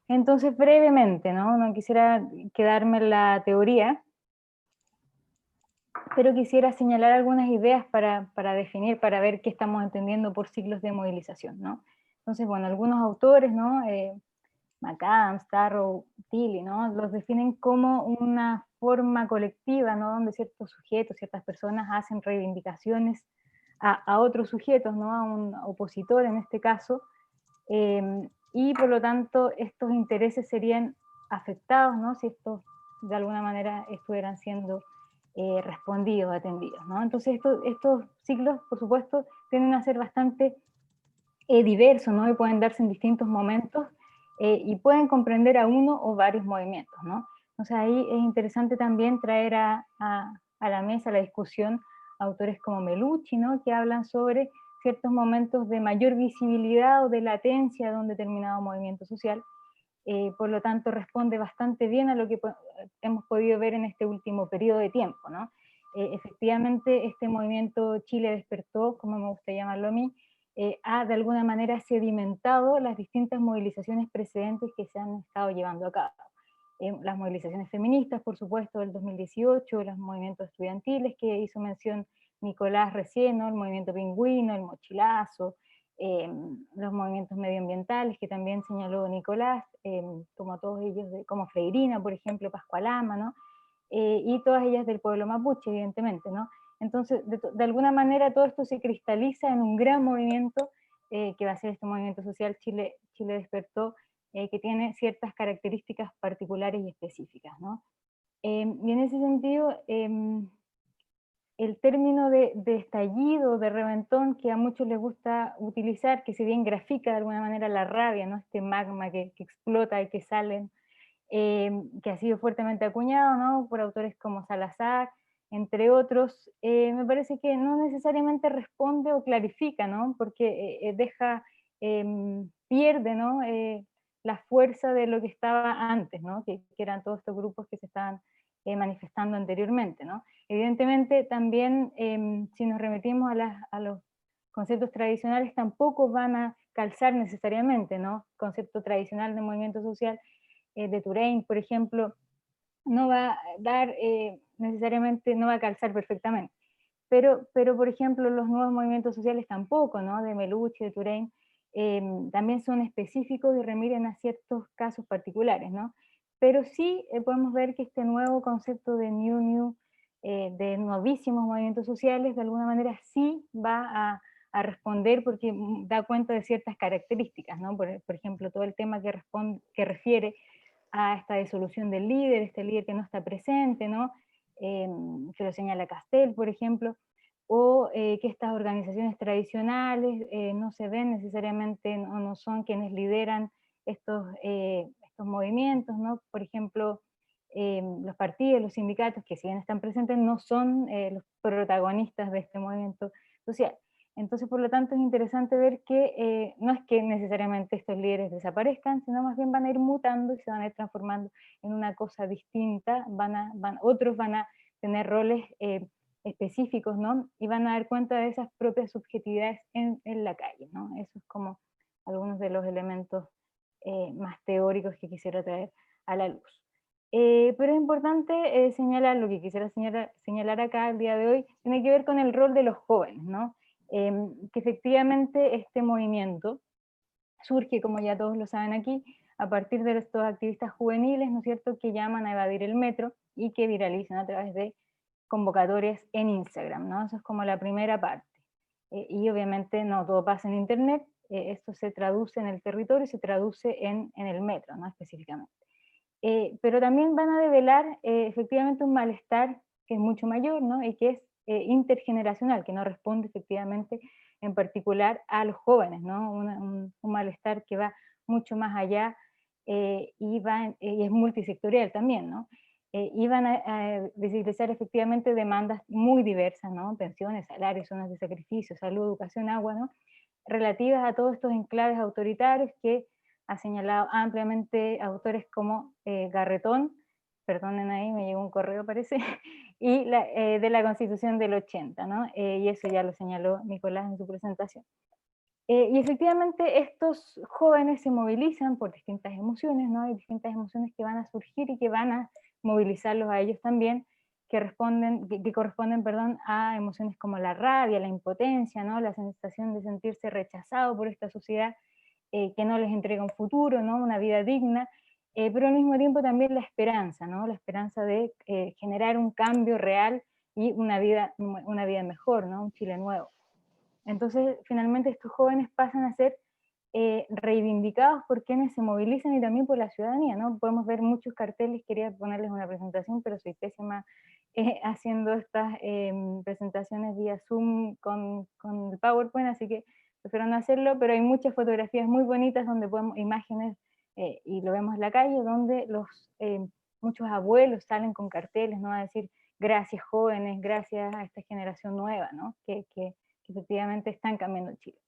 Entonces, brevemente, no quisiera quedarme en la teoría, pero quisiera señalar algunas ideas para definir, para ver qué estamos entendiendo por ciclos de movilización, ¿no? Entonces, bueno, algunos autores, ¿no? McAdams, Tarrow, Tilly, ¿no? Los definen como una forma colectiva, ¿no? Donde ciertos sujetos, ciertas personas hacen reivindicaciones a otros sujetos, ¿no? A un opositor en este caso, y por lo tanto estos intereses serían afectados, ¿no? Si estos de alguna manera estuvieran siendo respondidos, atendidos, ¿no? Entonces estos ciclos, por supuesto, tienden a ser bastante diversos, ¿no? Y pueden darse en distintos momentos, y pueden comprender a uno o varios movimientos, ¿no? Entonces ahí es interesante también traer a la mesa, a la discusión, autores como Melucci, ¿no? Que hablan sobre ciertos momentos de mayor visibilidad o de latencia de un determinado movimiento social. Por lo tanto responde bastante bien a lo que hemos podido ver en este último periodo de tiempo, ¿no? Efectivamente este movimiento Chile Despertó, como me gusta llamarlo a mí, ha de alguna manera sedimentado las distintas movilizaciones precedentes que se han estado llevando a cabo. Las movilizaciones feministas, por supuesto, del 2018, los movimientos estudiantiles que hizo mención Nicolás recién, ¿no? El movimiento pingüino, el mochilazo, los movimientos medioambientales que también señaló Nicolás, como todos ellos, como Freirina, por ejemplo, Pascualama, ¿no? Y todas ellas del pueblo mapuche, evidentemente, ¿no? Entonces, de alguna manera todo esto se cristaliza en un gran movimiento que va a ser este movimiento social Chile Despertó, que tiene ciertas características particulares y específicas, ¿no? Y en ese sentido, el término de estallido, de reventón, que a muchos les gusta utilizar, que si bien grafica de alguna manera la rabia, ¿no? Este magma que explota y que salen, que ha sido fuertemente acuñado, ¿no? Por autores como Salazar, entre otros, me parece que no necesariamente responde o clarifica, ¿no? Porque pierde, ¿no? La fuerza de lo que estaba antes, ¿no? Que eran todos estos grupos que se estaban manifestando anteriormente, ¿no? Evidentemente también, si nos remitimos a los conceptos tradicionales, tampoco van a calzar necesariamente, ¿no? Concepto tradicional de movimiento social de Touraine, por ejemplo, no va a dar necesariamente, no va a calzar perfectamente. Pero, por ejemplo, los nuevos movimientos sociales tampoco, ¿no? De Melucci, de Touraine, también son específicos y remiren a ciertos casos particulares, ¿no? Pero sí podemos ver que este nuevo concepto de New, de novísimos movimientos sociales, de alguna manera sí va a responder porque da cuenta de ciertas características, ¿no? Por ejemplo, todo el tema que refiere a esta disolución del líder, este líder que no está presente, ¿no? Que lo señala Castel, por ejemplo, o que estas organizaciones tradicionales no se ven necesariamente, no son quienes lideran estos movimientos, ¿no? Por ejemplo, los partidos, los sindicatos, que si bien están presentes, no son los protagonistas de este movimiento social. Entonces, por lo tanto, es interesante ver que no es que necesariamente estos líderes desaparezcan, sino más bien van a ir mutando y se van a ir transformando en una cosa distinta, otros van a tener roles específicos, ¿no? Y van a dar cuenta de esas propias subjetividades en la calle, ¿no? Eso es como algunos de los elementos más teóricos que quisiera traer a la luz. Pero es importante señalar, lo que quisiera señalar acá el día de hoy, tiene que ver con el rol de los jóvenes, ¿no? Que efectivamente este movimiento surge, como ya todos lo saben aquí, a partir de estos activistas juveniles, ¿no es cierto?, que llaman a evadir el metro y que viralizan a través de convocatorias en Instagram, ¿no? Eso es como la primera parte. Y obviamente no todo pasa en internet, esto se traduce en el territorio y se traduce en el metro, ¿no?, específicamente. Pero también van a develar efectivamente un malestar que es mucho mayor, ¿no?, y que es intergeneracional, que no responde efectivamente en particular a los jóvenes, ¿no? Un malestar que va mucho más allá y es multisectorial también, ¿no? Y van a visibilizar efectivamente demandas muy diversas, ¿no? Pensiones, salarios, zonas de sacrificio, salud, educación, agua, ¿no?, relativas a todos estos enclaves autoritarios que ha señalado ampliamente autores como Garretón, perdonen ahí, me llegó un correo parece, y de la Constitución del 80, ¿no? Y eso ya lo señaló Nicolás en su presentación. Y efectivamente estos jóvenes se movilizan por distintas emociones, ¿no? Hay distintas emociones que van a surgir y que van a movilizarlos a ellos también, que corresponden, perdón, a emociones como la rabia, la impotencia, ¿no?, la sensación de sentirse rechazado por esta sociedad que no les entrega un futuro, ¿no?, una vida digna, pero al mismo tiempo también la esperanza, ¿no?, la esperanza de generar un cambio real y una vida mejor, ¿no?, un Chile nuevo. Entonces, finalmente estos jóvenes pasan a ser reivindicados por quienes se movilizan y también por la ciudadanía, ¿no? Podemos ver muchos carteles, quería ponerles una presentación, pero soy pésima haciendo estas presentaciones vía Zoom con el PowerPoint, así que prefiero no hacerlo, pero hay muchas fotografías muy bonitas donde podemos, imágenes, y lo vemos en la calle, donde muchos abuelos salen con carteles, ¿no?, a decir gracias jóvenes, gracias a esta generación nueva, ¿no?, que efectivamente están cambiando Chile.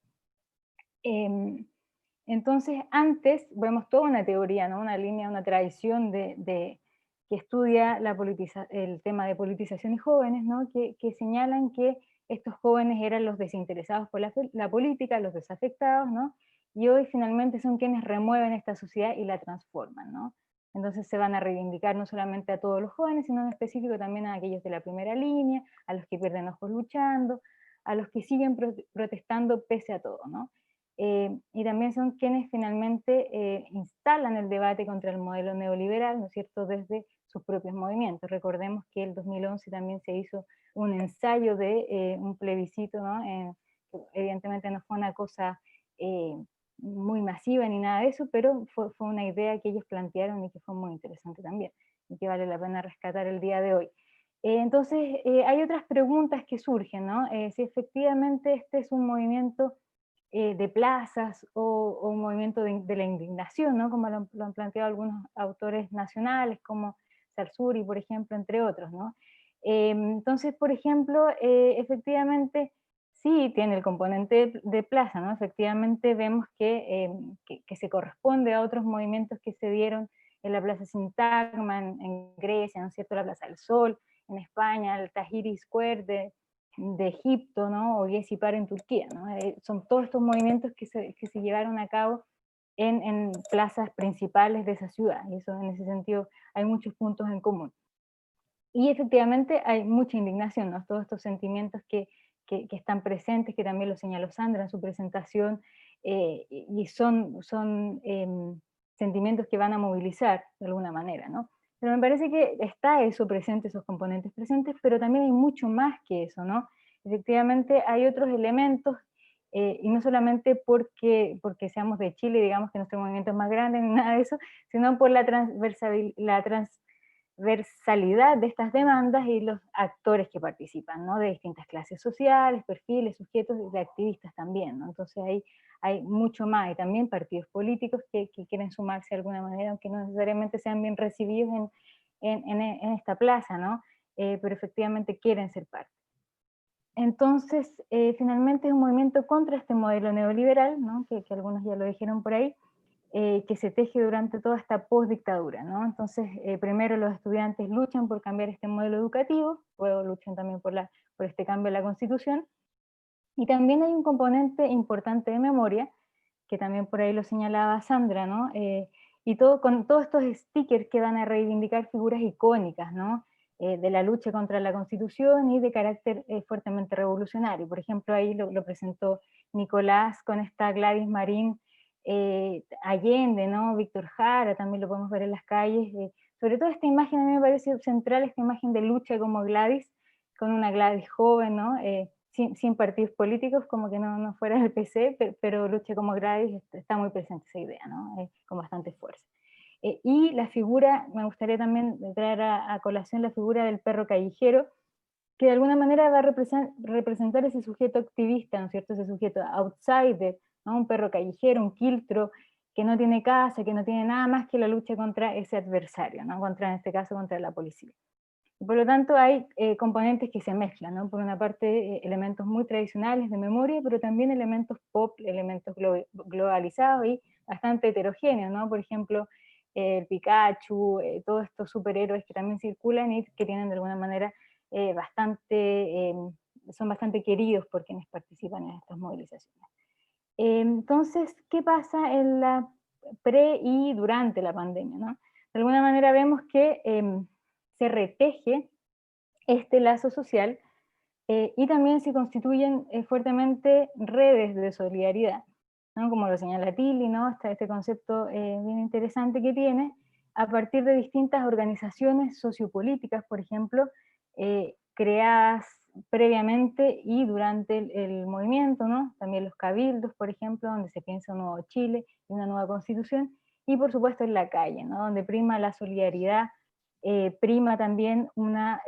Entonces, antes vemos toda una teoría, ¿no?, una línea, una tradición que estudia el tema de politización y jóvenes, ¿no?, que señalan que estos jóvenes eran los desinteresados por la política, los desafectados, ¿no?, y hoy finalmente son quienes remueven esta sociedad y la transforman, ¿no? Entonces se van a reivindicar no solamente a todos los jóvenes, sino en específico también a aquellos de la primera línea, a los que pierden ojos luchando, a los que siguen protestando pese a todo, ¿no? Y también son quienes finalmente instalan el debate contra el modelo neoliberal, ¿no es cierto?, desde sus propios movimientos. Recordemos que el 2011 también se hizo un ensayo de un plebiscito, ¿no? Evidentemente no fue una cosa muy masiva ni nada de eso, pero fue una idea que ellos plantearon y que fue muy interesante también, y que vale la pena rescatar el día de hoy. Entonces, hay otras preguntas que surgen, ¿no? Si efectivamente este es un movimiento de plazas o un movimiento de la indignación, ¿no?, como lo han planteado algunos autores nacionales, como Sarsuri, por ejemplo, entre otros, ¿no? Entonces, por ejemplo, efectivamente sí tiene el componente de plaza, ¿no? Efectivamente vemos que se corresponde a otros movimientos que se dieron en la Plaza Sintagma, en Grecia, ¿no es cierto?, la Plaza del Sol, en España, el Tahrir Square de Egipto, ¿no?, o Gezi Park en Turquía, ¿no? Son todos estos movimientos que se llevaron a cabo en plazas principales de esa ciudad, y eso en ese sentido hay muchos puntos en común. Y efectivamente hay mucha indignación, ¿no?, todos estos sentimientos que están presentes, que también lo señaló Sandra en su presentación, y son sentimientos que van a movilizar de alguna manera, ¿no? Pero me parece que está eso presente, esos componentes presentes, pero también hay mucho más que eso, ¿no? Efectivamente hay otros elementos, y no solamente porque seamos de Chile, digamos que nuestro movimiento es más grande, ni nada de eso, sino por la transversalidad de estas demandas y los actores que participan, ¿no?, de distintas clases sociales, perfiles, sujetos, de activistas también, ¿no? Entonces ahí hay mucho más, y también partidos políticos que quieren sumarse de alguna manera, aunque no necesariamente sean bien recibidos en esta plaza, ¿no? Pero efectivamente quieren ser parte. Entonces, finalmente es un movimiento contra este modelo neoliberal, ¿no? que algunos ya lo dijeron por ahí, que se teje durante toda esta postdictadura, ¿no? Entonces, primero los estudiantes luchan por cambiar este modelo educativo, luego luchan también por este cambio en la Constitución, y también hay un componente importante de memoria, que también por ahí lo señalaba Sandra, ¿no? Y con todos estos stickers que van a reivindicar figuras icónicas, ¿no? De la lucha contra la Constitución y de carácter fuertemente revolucionario. Por ejemplo, ahí lo presentó Nicolás con esta Gladys Marín Allende, ¿no? Víctor Jara, también lo podemos ver en las calles. Sobre todo esta imagen a mí me parece central, esta imagen de lucha como Gladys, con una Gladys joven, ¿no? Sin partidos políticos, como que no fuera el PC, pero lucha como Gladys, está muy presente esa idea, ¿no? Con bastante fuerza. Y la figura, me gustaría también traer a colación la figura del perro callejero, que de alguna manera va a representar ese sujeto activista, ¿no es cierto? Ese sujeto outsider, ¿no? Un perro callejero, un quiltro, que no tiene casa, que no tiene nada más que la lucha contra ese adversario, ¿no? En este caso, contra la policía. Y por lo tanto hay componentes que se mezclan, ¿no? Por una parte, elementos muy tradicionales de memoria, pero también elementos pop, elementos globalizados y bastante heterogéneos, ¿no? Por ejemplo, el Pikachu, todos estos superhéroes que también circulan y que tienen de alguna manera son bastante queridos por quienes participan en estas movilizaciones. Entonces, ¿qué pasa en la pre y durante la pandemia, ¿no? De alguna manera vemos que se reteje este lazo social y también se constituyen fuertemente redes de solidaridad, ¿no? Como lo señala Tilly, ¿no? Está este concepto bien interesante que tiene, a partir de distintas organizaciones sociopolíticas, por ejemplo, creadas previamente y durante el movimiento, ¿no? También los cabildos, por ejemplo, donde se piensa un nuevo Chile y una nueva constitución, y por supuesto en la calle, ¿no? Donde prima la solidaridad, prima también una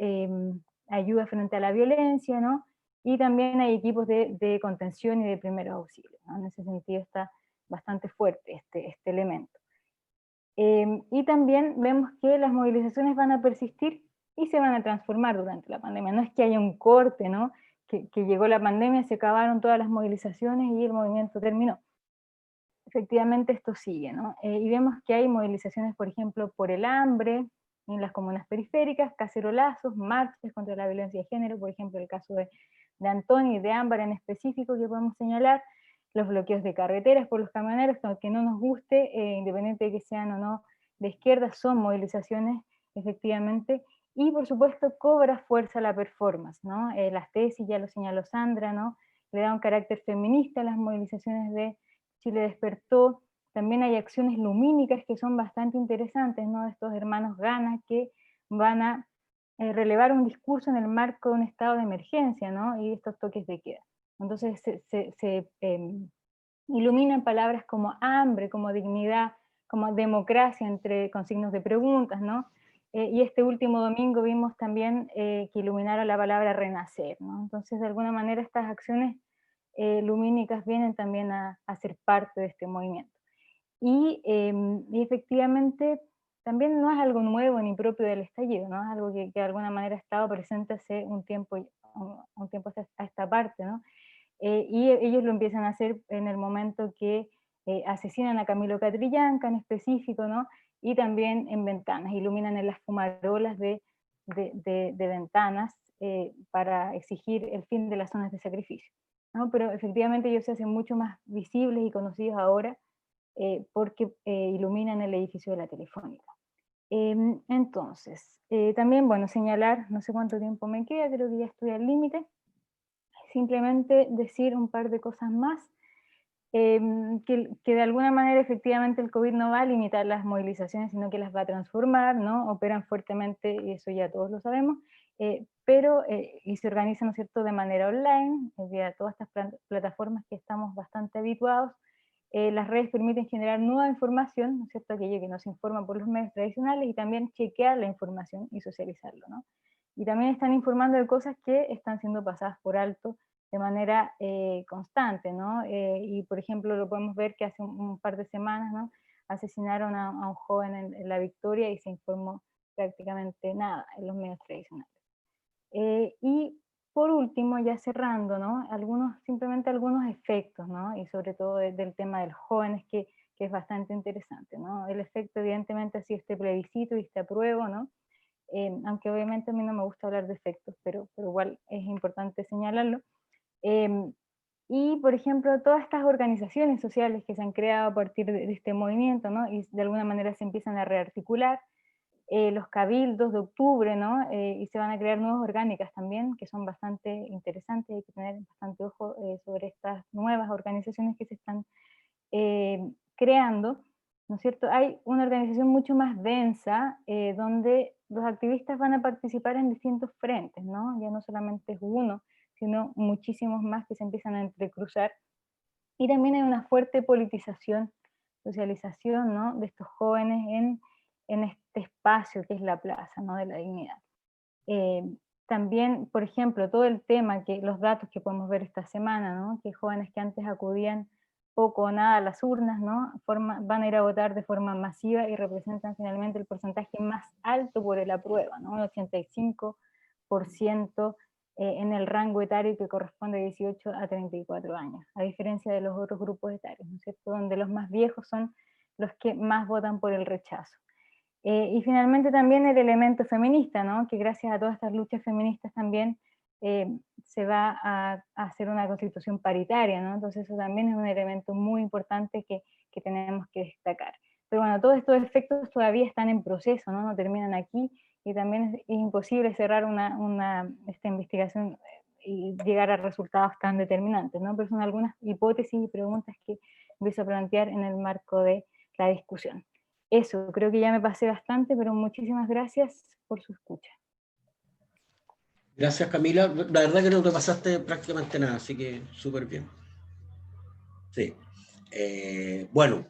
ayuda frente a la violencia, ¿no? Y también hay equipos de contención y de primeros auxilios, ¿no? En ese sentido está bastante fuerte este elemento. Y también vemos que las movilizaciones van a persistir y se van a transformar durante la pandemia. No es que haya un corte, ¿no? Que llegó la pandemia, se acabaron todas las movilizaciones y el movimiento terminó. Efectivamente esto sigue, ¿no? Y vemos que hay movilizaciones, por ejemplo, por el hambre en las comunas periféricas, cacerolazos, marchas contra la violencia de género, por ejemplo, el caso de Antonio y de Ámbar en específico que podemos señalar, los bloqueos de carreteras por los camioneros, que aunque no nos guste, independiente de que sean o no de izquierda, son movilizaciones efectivamente, y por supuesto cobra fuerza la performance, ¿no? Las tesis, ya lo señaló Sandra, ¿no? Le da un carácter feminista a las movilizaciones de Chile Despertó. También hay acciones lumínicas que son bastante interesantes, ¿no? De estos hermanos Gana que van a relevar un discurso en el marco de un estado de emergencia, ¿no? Y estos toques de queda. Entonces se iluminan palabras como hambre, como dignidad, como democracia, con signos de preguntas, ¿no? Y este último domingo vimos también que iluminaron la palabra renacer, ¿no? Entonces, de alguna manera, estas acciones lumínicas vienen también a ser parte de este movimiento. Y efectivamente, también no es algo nuevo ni propio del estallido, ¿no? Es algo que de alguna manera ha estado presente hace un tiempo a esta parte, ¿no? Y ellos lo empiezan a hacer en el momento que asesinan a Camilo Catrillanca en específico, ¿no? Y también en Ventanas, iluminan en las fumarolas de Ventanas para exigir el fin de las zonas de sacrificio, ¿no? Pero efectivamente ellos se hacen mucho más visibles y conocidos ahora porque iluminan el edificio de la Telefónica. Entonces, también, bueno, señalar, no sé cuánto tiempo me queda, creo que ya estoy al límite, simplemente decir un par de cosas más, que de alguna manera efectivamente el COVID no va a limitar las movilizaciones, sino que las va a transformar, ¿no? Operan fuertemente, y eso ya todos lo sabemos, pero y se organizan, ¿no es cierto?, de manera online, vía todas estas plataformas que estamos bastante habituados. Las redes permiten generar nueva información, ¿no es cierto?, aquello que no se informa por los medios tradicionales, y también chequear la información y socializarlo, ¿no? Y también están informando de cosas que están siendo pasadas por alto de manera constante, ¿no? Y por ejemplo lo podemos ver que hace un par de semanas, ¿no?, asesinaron a un joven en La Victoria y se informó prácticamente nada en los medios tradicionales. Y por último, ya cerrando, ¿no? Simplemente algunos efectos, ¿no? Y sobre todo del tema de los jóvenes, que es bastante interesante, ¿no? El efecto, evidentemente, ha sido este plebiscito y este apruebo, ¿no? Aunque obviamente a mí no me gusta hablar de efectos, pero igual es importante señalarlo. Y, por ejemplo, todas estas organizaciones sociales que se han creado a partir de este movimiento, ¿no? Y de alguna manera se empiezan a rearticular, los cabildos de octubre, ¿no? Y se van a crear nuevas orgánicas también, que son bastante interesantes, hay que tener bastante ojo sobre estas nuevas organizaciones que se están creando, ¿no es cierto? Hay una organización mucho más densa, donde los activistas van a participar en distintos frentes, ¿no? Ya no solamente es uno, sino muchísimos más que se empiezan a entrecruzar. Y también hay una fuerte politización, socialización, ¿no? De estos jóvenes en este espacio que es la plaza, ¿no? De la dignidad. También, por ejemplo, todo el tema, los datos que podemos ver esta semana, ¿no? Que jóvenes que antes acudían poco o nada a las urnas, ¿no? Van a ir a votar de forma masiva y representan finalmente el porcentaje más alto por el apruebo, ¿no? Un 85% en el rango etario que corresponde de 18 a 34 años, a diferencia de los otros grupos etarios, ¿no es cierto? Donde los más viejos son los que más votan por el rechazo. Y finalmente también el elemento feminista, ¿no? Que gracias a todas estas luchas feministas también se va a hacer una constitución paritaria, ¿no? Entonces eso también es un elemento muy importante que tenemos que destacar. Pero bueno, todos estos efectos todavía están en proceso, ¿no? No terminan aquí, y también es imposible cerrar esta investigación y llegar a resultados tan determinantes, ¿no? Pero son algunas hipótesis y preguntas que empiezo a plantear en el marco de la discusión. Eso, creo que ya me pasé bastante, pero muchísimas gracias por su escucha. Gracias, Camila. La verdad que no te pasaste prácticamente nada, así que súper bien. Sí. Bueno,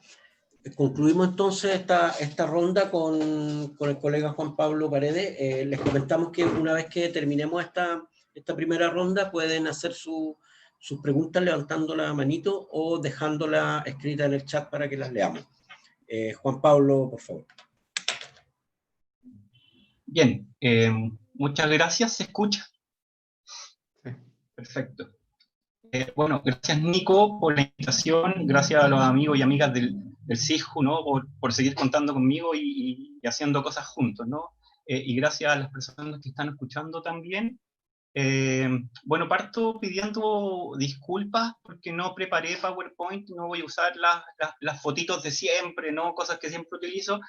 concluimos entonces esta ronda con el colega Juan Pablo Paredes. Les comentamos que una vez que terminemos esta primera ronda, pueden hacer sus preguntas levantando la manito o dejándola escrita en el chat para que las leamos. Juan Pablo, por favor. Bien, muchas gracias. ¿Se escucha? Sí. Perfecto. Bueno, gracias Nico por la invitación, gracias a los amigos y amigas del CISJU, ¿no? por seguir contando conmigo y haciendo cosas juntos, ¿no? Y gracias a las personas que están escuchando también. Bueno, parto pidiendo disculpas porque no preparé PowerPoint, no voy a usar las fotitos de siempre, ¿no? Cosas que siempre utilizo,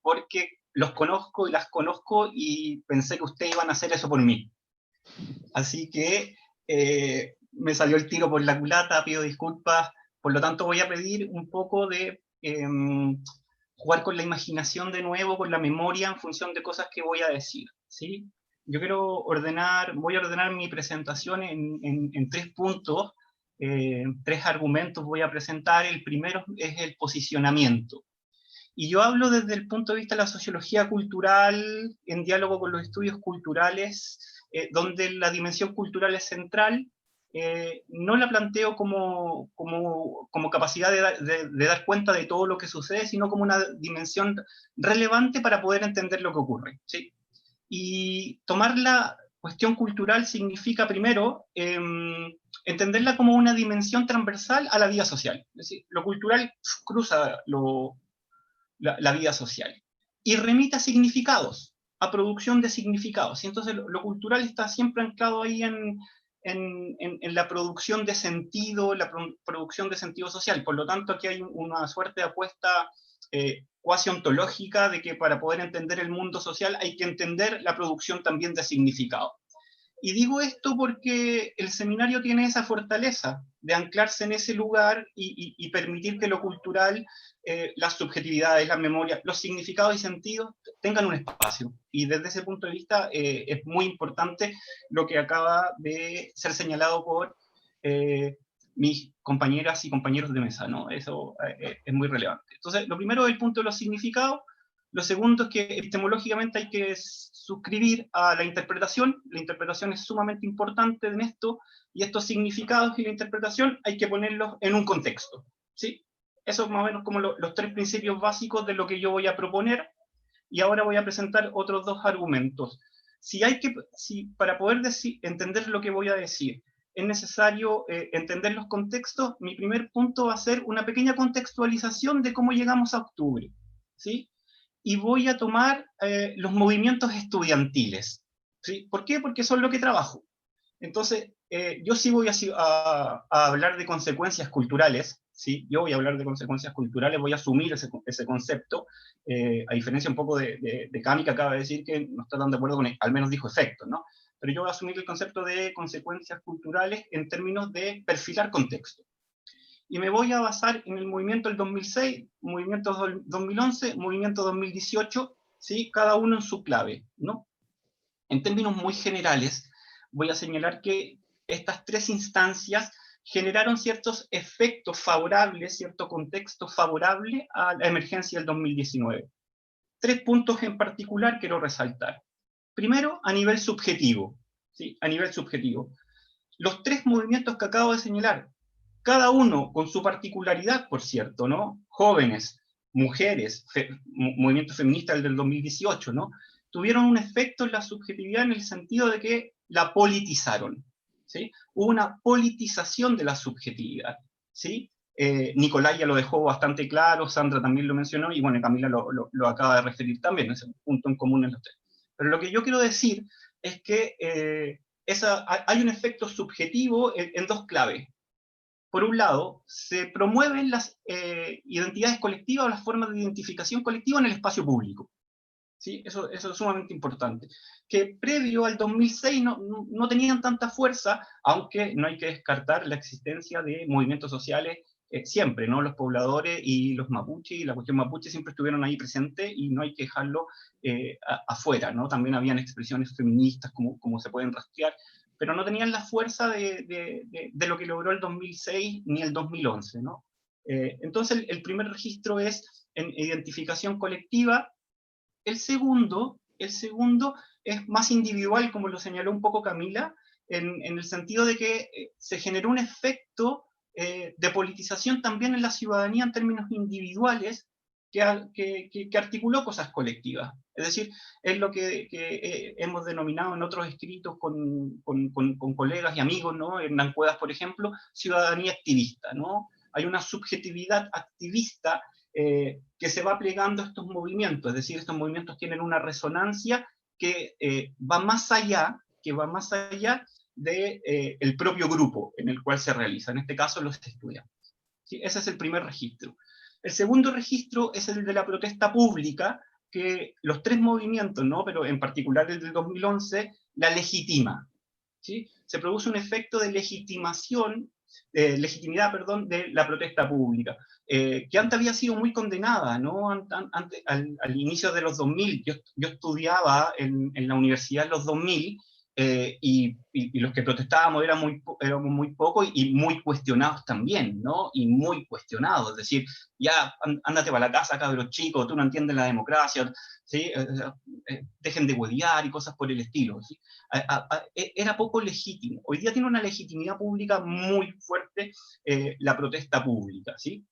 porque los conozco y las conozco y pensé que ustedes iban a hacer eso por mí. Así que me salió el tiro por la culata, pido disculpas, por lo tanto voy a pedir un poco de jugar con la imaginación de nuevo, con la memoria en función de cosas que voy a decir, ¿sí? Yo voy a ordenar mi presentación en 3 puntos, 3 argumentos voy a presentar. El primero es el posicionamiento. Y yo hablo desde el punto de vista de la sociología cultural, en diálogo con los estudios culturales, donde la dimensión cultural es central. No la planteo como capacidad de dar cuenta de todo lo que sucede, sino como una dimensión relevante para poder entender lo que ocurre, ¿sí? Y tomar la cuestión cultural significa, primero, entenderla como una dimensión transversal a la vida social. Es decir, lo cultural cruza la vida social y remite a significados, a producción de significados. Y entonces lo cultural está siempre anclado ahí en la producción de sentido, la producción de sentido social. Por lo tanto, aquí hay una suerte de apuesta cuasi ontológica de que para poder entender el mundo social hay que entender la producción también de significado. Y digo esto porque el seminario tiene esa fortaleza de anclarse en ese lugar y permitir que lo cultural, las subjetividades, la memoria, los significados y sentidos tengan un espacio. Y desde ese punto de vista es muy importante lo que acaba de ser señalado por mis compañeras y compañeros de mesa, ¿no? Eso es muy relevante. Entonces, lo primero es el punto de los significados. Lo segundo es que epistemológicamente hay que suscribir a la interpretación. La interpretación es sumamente importante en esto, y estos significados y la interpretación hay que ponerlos en un contexto, ¿sí? Eso es más o menos como los 3 principios básicos de lo que yo voy a proponer, y ahora voy a presentar otros 2 argumentos. para poder entender lo que voy a decir, es necesario entender los contextos. Mi primer punto va a ser una pequeña contextualización de cómo llegamos a octubre, ¿sí? Y voy a tomar los movimientos estudiantiles, ¿sí? ¿Por qué? Porque son lo que trabajo. Entonces, yo sí voy a hablar de consecuencias culturales, ¿sí? Yo voy a hablar de consecuencias culturales, voy a asumir ese concepto, a diferencia un poco de Cami, que acaba de decir que no está tan de acuerdo con él, al menos dijo efectos, ¿no? Pero yo voy a asumir el concepto de consecuencias culturales en términos de perfilar contexto. Y me voy a basar en el movimiento del 2006, movimiento 2011, movimiento 2018, ¿sí? Cada uno en su clave, ¿no? En términos muy generales, voy a señalar que estas tres instancias generaron ciertos efectos favorables, cierto contexto favorable a la emergencia del 2019. 3 puntos en particular quiero resaltar. Primero, a nivel subjetivo, ¿sí? A nivel subjetivo. Los 3 movimientos que acabo de señalar, cada uno con su particularidad, por cierto, ¿no? Jóvenes, mujeres, movimiento feminista del 2018, ¿no? Tuvieron un efecto en la subjetividad en el sentido de que la politizaron, ¿sí? Hubo una politización de la subjetividad, ¿sí? Nicolás ya lo dejó bastante claro, Sandra también lo mencionó, y bueno, Camila lo acaba de referir también, es un punto en común en los 3. Pero lo que yo quiero decir es que hay un efecto subjetivo en 2 claves. Por un lado, se promueven las identidades colectivas o las formas de identificación colectiva en el espacio público. ¿Sí? Eso es sumamente importante. Que previo al 2006 no tenían tanta fuerza, aunque no hay que descartar la existencia de movimientos sociales siempre, ¿no? Los pobladores y los mapuches, y la cuestión mapuche siempre estuvieron ahí presentes y no hay que dejarlo afuera, ¿no? También habían expresiones feministas como se pueden rastrear, pero no tenían la fuerza de lo que logró el 2006 ni el 2011, ¿no? Entonces el primer registro es en identificación colectiva. El segundo es más individual, como lo señaló un poco Camila, en el sentido de que se generó un efecto de politización también en la ciudadanía en términos individuales que articuló cosas colectivas. Es decir, es lo que hemos denominado en otros escritos con colegas y amigos, ¿no? Hernán Cuevas, por ejemplo, ciudadanía activista, ¿no? Hay una subjetividad activista que se va plegando a estos movimientos, es decir, estos movimientos tienen una resonancia que va más allá del propio grupo en el cual se realiza, en este caso los estudiantes. ¿Sí? Ese es el primer registro. El segundo registro es el de la protesta pública, que los 3 movimientos, ¿no? Pero en particular el del 2011, la legitima. ¿Sí? Se produce un efecto de legitimidad de la protesta pública, que antes había sido muy condenada, ¿no? Al inicio de los 2000, yo estudiaba en la universidad en los 2000, y los que protestábamos éramos muy pocos y muy cuestionados también, ¿no? Y muy cuestionados, es decir, ya ándate para la casa, cabros chicos, tú no entiendes la democracia, ¿sí? Dejen de huevear y cosas por el estilo, ¿sí? Era poco legítimo. Hoy día tiene una legitimidad pública muy fuerte la protesta pública, ¿sí?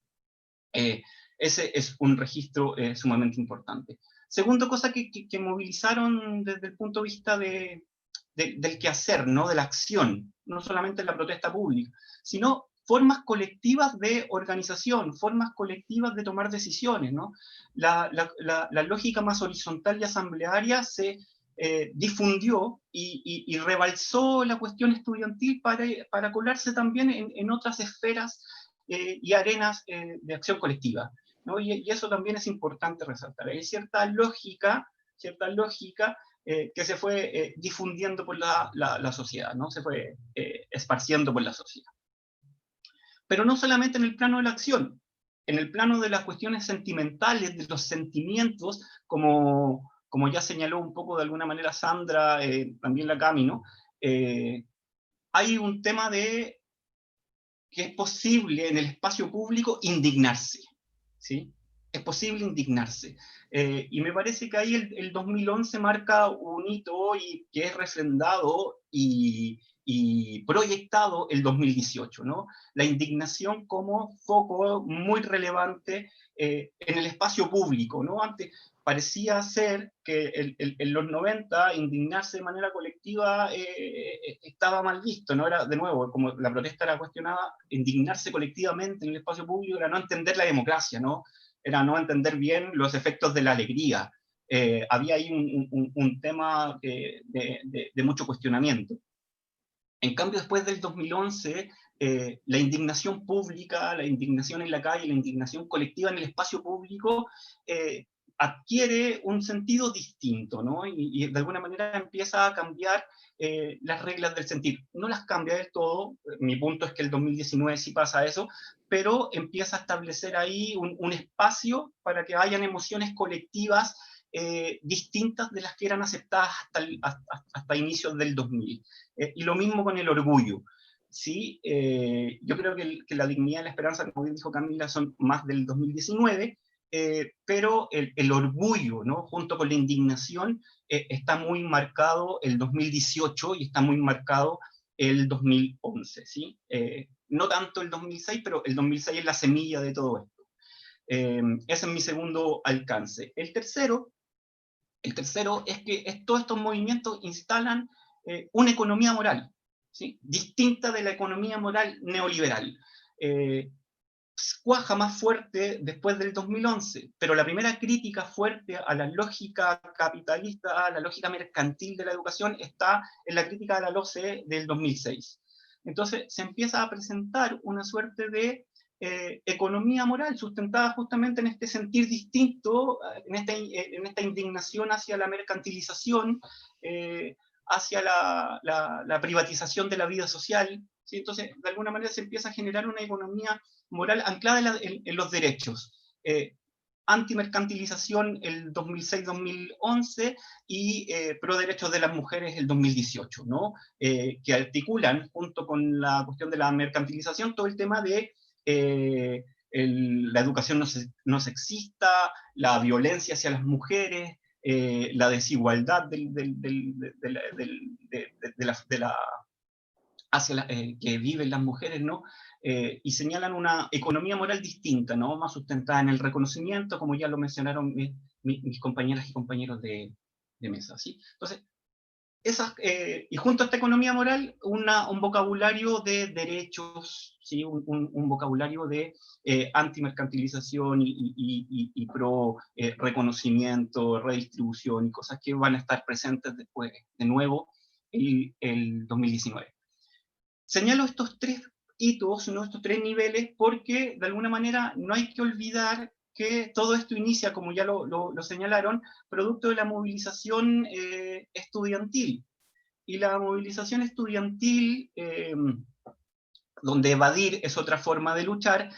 Ese es un registro sumamente importante. Segunda cosa que movilizaron desde el punto de vista del quehacer, ¿no? De la acción, no solamente la protesta pública, sino formas colectivas de organización, formas colectivas de tomar decisiones, ¿no? La lógica más horizontal y asamblearia se difundió y rebalsó la cuestión estudiantil para colarse también en otras esferas y arenas de acción colectiva, ¿no? Y eso también es importante resaltar. Hay cierta lógica que se fue difundiendo por la sociedad, ¿no? Se fue esparciendo por la sociedad. Pero no solamente en el plano de la acción, en el plano de las cuestiones sentimentales, de los sentimientos, como ya señaló un poco de alguna manera Sandra, también la Cami, ¿no? Hay un tema de que es posible en el espacio público indignarse, ¿sí? Es posible indignarse. Y me parece que ahí el 2011 marca un hito y que es refrendado y proyectado el 2018, ¿no? La indignación como foco muy relevante en el espacio público, ¿no? Antes parecía ser que en los 90 indignarse de manera colectiva estaba mal visto, ¿no? Era, de nuevo, como la protesta era cuestionada, indignarse colectivamente en el espacio público era no entender la democracia, ¿no? Era no entender bien los efectos de la alegría. Había ahí un tema de mucho cuestionamiento. En cambio, después del 2011, la indignación pública, la indignación en la calle, la indignación colectiva en el espacio público, adquiere un sentido distinto, ¿no? Y de alguna manera empieza a cambiar las reglas del sentir. No las cambia del todo, mi punto es que el 2019 sí pasa eso, pero empieza a establecer ahí un espacio para que hayan emociones colectivas distintas de las que eran aceptadas hasta inicios del 2000. Y lo mismo con el orgullo. ¿Sí? Yo creo que la dignidad y la esperanza, como bien dijo Camila, son más del 2019, pero el orgullo, ¿no? Junto con la indignación, está muy marcado el 2018 y está muy marcado el 2011. ¿Sí? No tanto el 2006, pero el 2006 es la semilla de todo esto. Ese es mi segundo alcance. El tercero es que todos estos movimientos instalan una economía moral, ¿sí? Distinta de la economía moral neoliberal. Cuaja más fuerte después del 2011, pero la primera crítica fuerte a la lógica capitalista, a la lógica mercantil de la educación, está en la crítica a la LOCE del 2006. Entonces se empieza a presentar una suerte de economía moral sustentada justamente en este sentir distinto, en esta indignación hacia la mercantilización, hacia la privatización de la vida social, ¿sí? Entonces, de alguna manera se empieza a generar una economía moral anclada en los derechos. Antimercantilización el 2006-2011 y pro derechos de las mujeres el 2018, ¿no? Que articulan, junto con la cuestión de la mercantilización, todo el tema de la educación no sexista, la violencia hacia las mujeres, la desigualdad que viven las mujeres, ¿no? Y señalan una economía moral distinta, ¿no? Más sustentada en el reconocimiento, como ya lo mencionaron mis compañeras y compañeros de mesa, ¿sí? Entonces, y junto a esta economía moral, un vocabulario de derechos, ¿sí? Un vocabulario de antimercantilización y pro reconocimiento, redistribución y cosas que van a estar presentes después, de nuevo, el 2019. Señalo estos tres hitos, ¿no? Estos tres niveles, porque de alguna manera no hay que olvidar que todo esto inicia, como ya lo señalaron, producto de la movilización estudiantil. Y la movilización estudiantil, donde evadir es otra forma de luchar,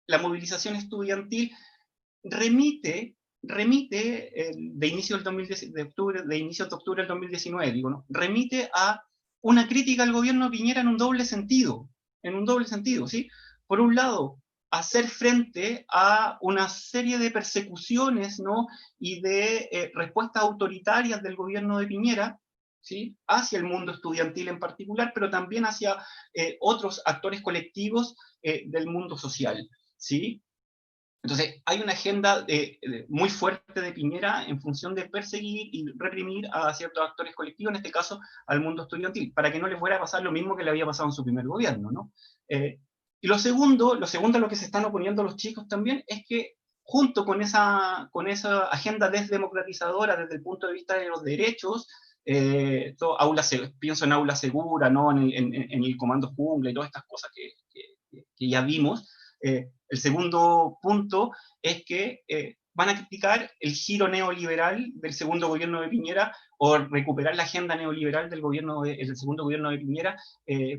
la movilización estudiantil remite de inicio de octubre del 2019, digo, ¿no? Remite a una crítica al gobierno de Piñera en un doble sentido, ¿sí? Por un lado, hacer frente a una serie de persecuciones, ¿no? Y de respuestas autoritarias del gobierno de Piñera, ¿sí? Hacia el mundo estudiantil en particular, pero también hacia otros actores colectivos del mundo social, ¿sí? Entonces, hay una agenda muy fuerte de Piñera en función de perseguir y reprimir a ciertos actores colectivos, en este caso al mundo estudiantil, para que no les fuera a pasar lo mismo que le había pasado en su primer gobierno, ¿no? Y lo segundo a lo que se están oponiendo los chicos también, es que junto con esa agenda desdemocratizadora desde el punto de vista de los derechos, pienso en aula segura, ¿no? En el comando jungla y todas estas cosas que ya vimos. El segundo punto es que van a criticar el giro neoliberal del segundo gobierno de Piñera, o recuperar la agenda neoliberal del segundo gobierno de Piñera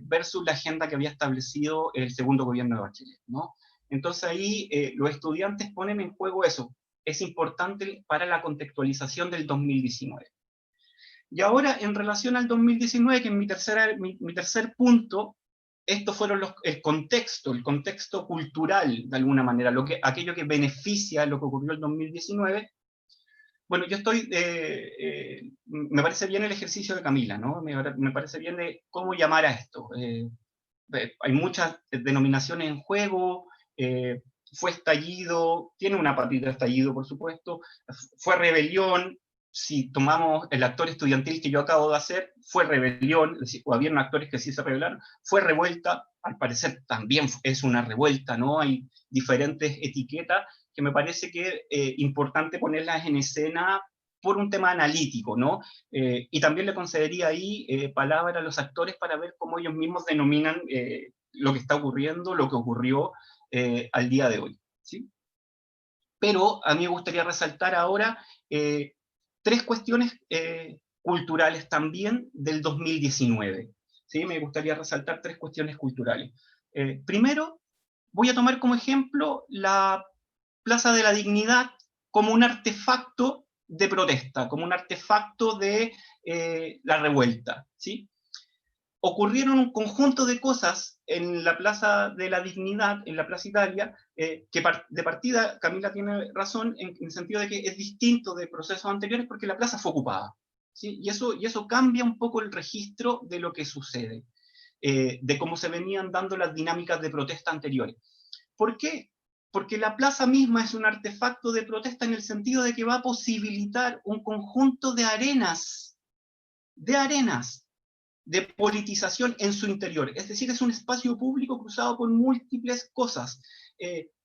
versus la agenda que había establecido el segundo gobierno de Bachelet, ¿no? Entonces ahí los estudiantes ponen en juego eso. Es importante para la contextualización del 2019. Y ahora, en relación al 2019, que es mi tercer punto, estos fueron el contexto cultural, de alguna manera, aquello que beneficia lo que ocurrió el 2019. Bueno, me parece bien el ejercicio de Camila, ¿no? Me parece bien de cómo llamar a esto. Hay muchas denominaciones en juego, fue estallido, tiene una patita de estallido, por supuesto, fue rebelión. Si tomamos el actor estudiantil que yo acabo de hacer, fue rebelión, es decir, o habían actores que sí se rebelaron, fue revuelta, al parecer también es una revuelta, ¿no? Hay diferentes etiquetas que me parece que es importante ponerlas en escena por un tema analítico, ¿no? Y también le concedería ahí palabra a los actores para ver cómo ellos mismos denominan lo que está ocurriendo, lo que ocurrió al día de hoy, ¿sí? Pero a mí me gustaría resaltar ahora tres cuestiones culturales también del 2019. ¿Sí? Me gustaría resaltar tres cuestiones culturales. Primero, voy a tomar como ejemplo la Plaza de la Dignidad como un artefacto de protesta, como un artefacto de la revuelta. ¿Sí? Ocurrieron un conjunto de cosas en la Plaza de la Dignidad, en la Plaza Italia, que de partida, Camila tiene razón, en el sentido de que es distinto de procesos anteriores porque la plaza fue ocupada. ¿Sí? Y eso cambia un poco el registro de lo que sucede, de cómo se venían dando las dinámicas de protesta anteriores. ¿Por qué? Porque la plaza misma es un artefacto de protesta en el sentido de que va a posibilitar un conjunto de arenas, de politización en su interior. Es decir, es un espacio público cruzado con múltiples cosas.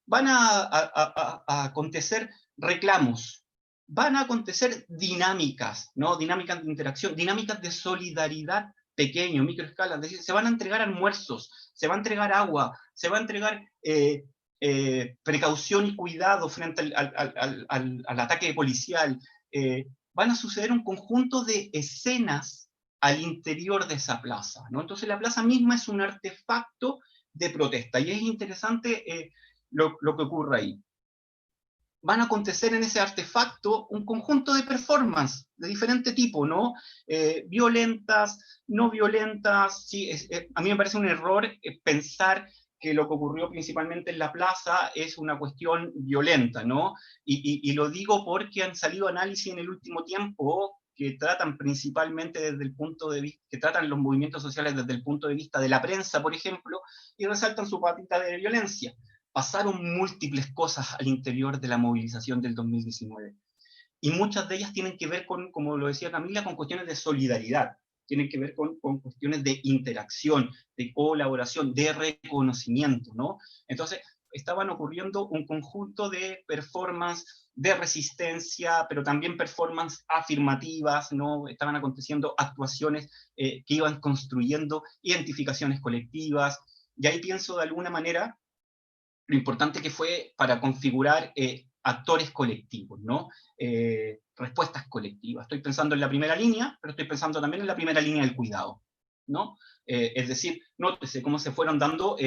Van a acontecer reclamos, van a acontecer dinámicas, ¿no? Dinámicas de interacción, dinámicas de solidaridad pequeño, microescala. Es decir, se van a entregar almuerzos, se va a entregar agua, se va a entregar precaución y cuidado frente al ataque policial. Van a suceder un conjunto de escenas al interior de esa plaza, ¿no? Entonces la plaza misma es un artefacto de protesta, y es interesante lo que ocurre ahí. Van a acontecer en ese artefacto un conjunto de performances de diferente tipo, ¿no? Violentas, no violentas, sí, a mí me parece un error pensar que lo que ocurrió principalmente en la plaza es una cuestión violenta, ¿no? Y lo digo porque han salido análisis en el último tiempo que tratan principalmente desde el punto de vista, que tratan los movimientos sociales desde el punto de vista de la prensa, por ejemplo, y resaltan su patita de violencia. Pasaron múltiples cosas al interior de la movilización del 2019. Y muchas de ellas tienen que ver con, como lo decía Camila, con cuestiones de solidaridad, tienen que ver con cuestiones de interacción, de colaboración, de reconocimiento, ¿no? Entonces, estaban ocurriendo un conjunto de performance de resistencia, pero también performance afirmativas, ¿no? Estaban aconteciendo actuaciones que iban construyendo identificaciones colectivas, y ahí pienso de alguna manera lo importante que fue para configurar actores colectivos, ¿no? Respuestas colectivas. Estoy pensando en la primera línea, pero estoy pensando también en la primera línea del cuidado, ¿no? Es decir, nótese cómo se fueron dando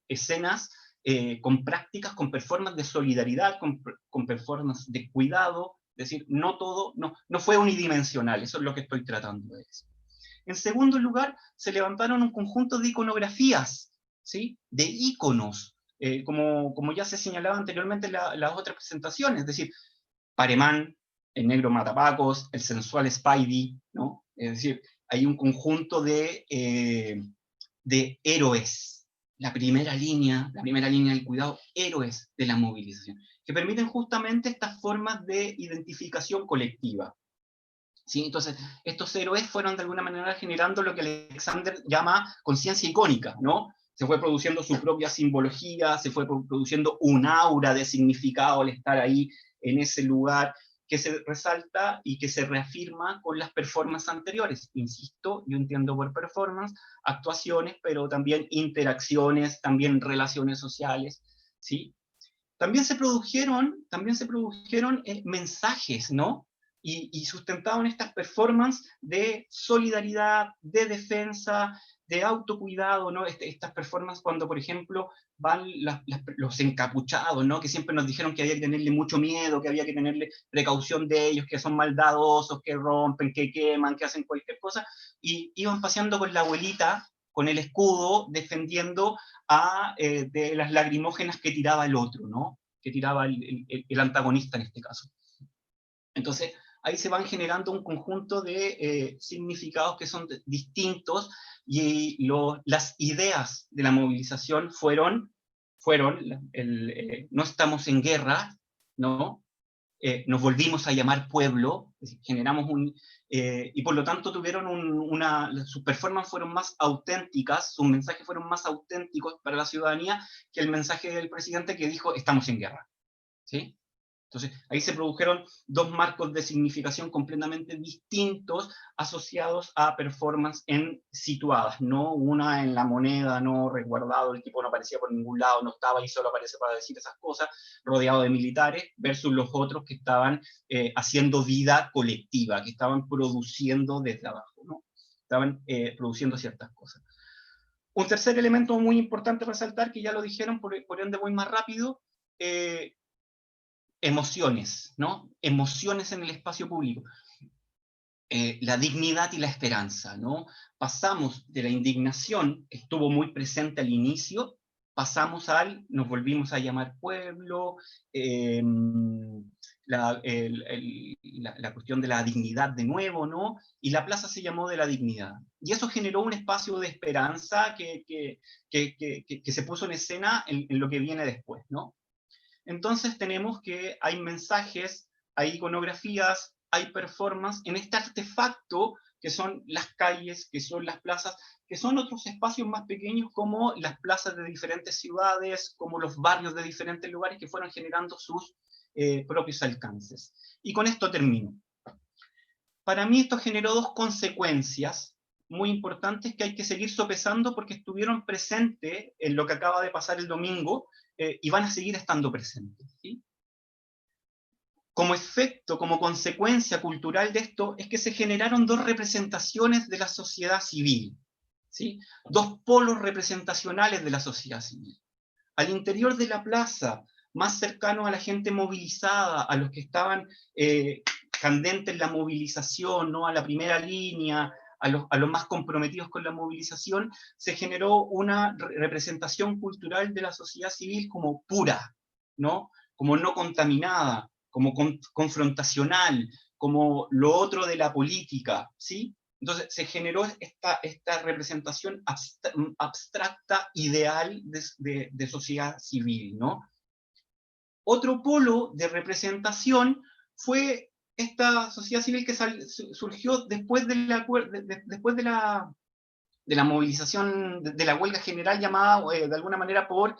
escenas con prácticas, con performances de solidaridad, con performances de cuidado, es decir, no todo, no fue unidimensional, eso es lo que estoy tratando de decir. En segundo lugar, se levantaron un conjunto de iconografías, ¿sí? De íconos, como ya se señalaba anteriormente en las otras presentaciones, es decir, Paremán, el negro matapacos, el sensual Spidey, ¿no? Es decir, hay un conjunto de héroes, la primera línea del cuidado, héroes de la movilización, que permiten justamente estas formas de identificación colectiva. ¿Sí? Entonces, estos héroes fueron de alguna manera generando lo que Alexander llama conciencia icónica, ¿no? Se fue produciendo su propia simbología, se fue produciendo un aura de significado al estar ahí en ese lugar, que se resalta y que se reafirma con las performances anteriores. Insisto, yo entiendo por performance, actuaciones, pero también interacciones, también relaciones sociales, ¿sí? También se produjeron mensajes, ¿no? Y sustentaban estas performances de solidaridad, de defensa, de autocuidado, ¿no? Estas performances cuando, por ejemplo, van los encapuchados, ¿no? Que siempre nos dijeron que había que tenerle mucho miedo, que había que tenerle precaución de ellos, que son maldadosos, que rompen, que queman, que hacen cualquier cosa, y iban paseando con la abuelita, con el escudo, defendiendo de las lagrimógenas que tiraba el otro, ¿no? Que tiraba el antagonista en este caso. Entonces, ahí se van generando un conjunto de significados que son distintos, y las ideas de la movilización fueron fueron, no estamos en guerra, ¿no? Nos volvimos a llamar pueblo, generamos y por lo tanto tuvieron sus performances fueron más auténticas, sus mensajes fueron más auténticos para la ciudadanía que el mensaje del presidente que dijo, estamos en guerra, ¿sí? Entonces, ahí se produjeron dos marcos de significación completamente distintos asociados a performance situadas, no una en la moneda, no resguardado, el tipo no aparecía por ningún lado, no estaba y solo aparece para decir esas cosas, rodeado de militares, versus los otros que estaban haciendo vida colectiva, que estaban produciendo desde abajo, ¿no? Estaban produciendo ciertas cosas. Un tercer elemento muy importante a resaltar, que ya lo dijeron, por ende voy más rápido, emociones, ¿no? Emociones en el espacio público. La dignidad y la esperanza, ¿no? Pasamos de la indignación, que estuvo muy presente al inicio, nos volvimos a llamar pueblo, la cuestión de la dignidad de nuevo, ¿no? Y la plaza se llamó de la dignidad. Y eso generó un espacio de esperanza que se puso en escena en lo que viene después, ¿no? Entonces tenemos que hay mensajes, hay iconografías, hay performance en este artefacto que son las calles, que son las plazas, que son otros espacios más pequeños como las plazas de diferentes ciudades, como los barrios de diferentes lugares que fueron generando sus propios alcances. Y con esto termino. Para mí esto generó dos consecuencias muy importantes que hay que seguir sopesando porque estuvieron presentes en lo que acaba de pasar el domingo, y van a seguir estando presentes, ¿sí? Como efecto, como consecuencia cultural de esto, es que se generaron dos representaciones de la sociedad civil, ¿sí? Dos polos representacionales de la sociedad civil. Al interior de la plaza, más cercano a la gente movilizada, a los que estaban candentes en la movilización, ¿no? A la primera línea, a los más comprometidos con la movilización, se generó una representación cultural de la sociedad civil como pura, ¿no? Como no contaminada, como confrontacional, como lo otro de la política, ¿sí? Entonces se generó esta representación abstracta, ideal de sociedad civil, ¿no? Otro polo de representación fue esta sociedad civil que surgió después de la movilización, de la huelga general llamada de alguna manera por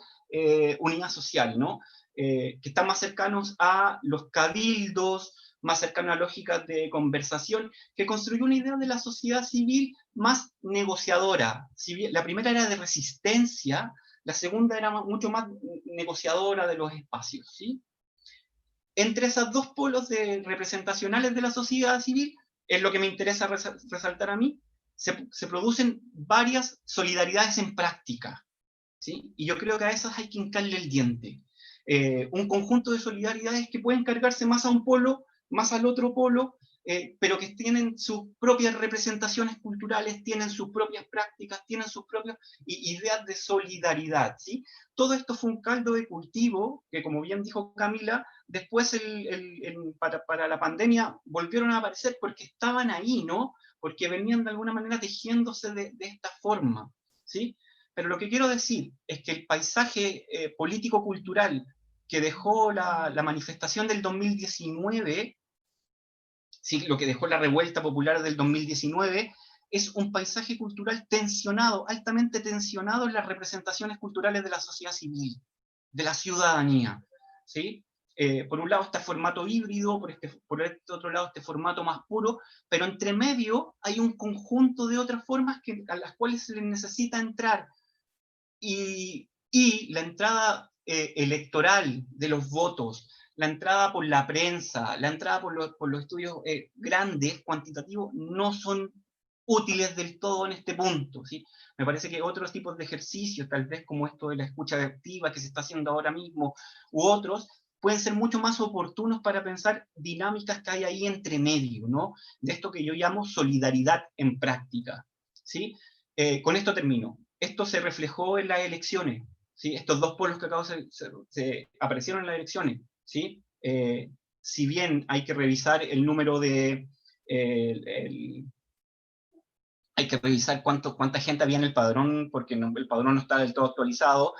Unidad Social, ¿no? Que están más cercanos a los cabildos, más cercanos a lógicas de conversación, que construyó una idea de la sociedad civil más negociadora. Si bien la primera era de resistencia, la segunda era mucho más negociadora de los espacios, ¿sí? Entre esos dos polos representacionales de la sociedad civil, es lo que me interesa resaltar a mí, se producen varias solidaridades en práctica, ¿sí? Y yo creo que a esas hay que hincarle el diente. Un conjunto de solidaridades que pueden cargarse más a un polo, más al otro polo, pero que tienen sus propias representaciones culturales, tienen sus propias prácticas, tienen sus propias ideas de solidaridad, ¿sí? Todo esto fue un caldo de cultivo que, como bien dijo Camila, después para la pandemia volvieron a aparecer porque estaban ahí, ¿no? Porque venían de alguna manera tejiéndose de esta forma, ¿sí? Pero lo que quiero decir es que el paisaje político-cultural que dejó la manifestación del 2019, ¿sí? Lo que dejó la revuelta popular del 2019, es un paisaje cultural tensionado, altamente tensionado en las representaciones culturales de la sociedad civil, de la ciudadanía, ¿sí? Por un lado está el formato híbrido, por este otro lado este formato más puro, pero entre medio hay un conjunto de otras formas a las cuales se les necesita entrar, y la entrada electoral de los votos, la entrada por la prensa, la entrada por los estudios grandes, cuantitativos, no son útiles del todo en este punto, ¿sí? Me parece que otros tipos de ejercicios, tal vez como esto de la escucha activa que se está haciendo ahora mismo, u otros, pueden ser mucho más oportunos para pensar dinámicas que hay ahí entre medio, ¿no? De esto que yo llamo solidaridad en práctica, ¿sí? Con esto termino. Esto se reflejó en las elecciones, ¿sí? Estos dos polos que acabo se aparecieron en las elecciones, ¿sí? Si bien hay que revisar el número de... hay que revisar cuánta gente había en el padrón, porque el padrón no está del todo actualizado,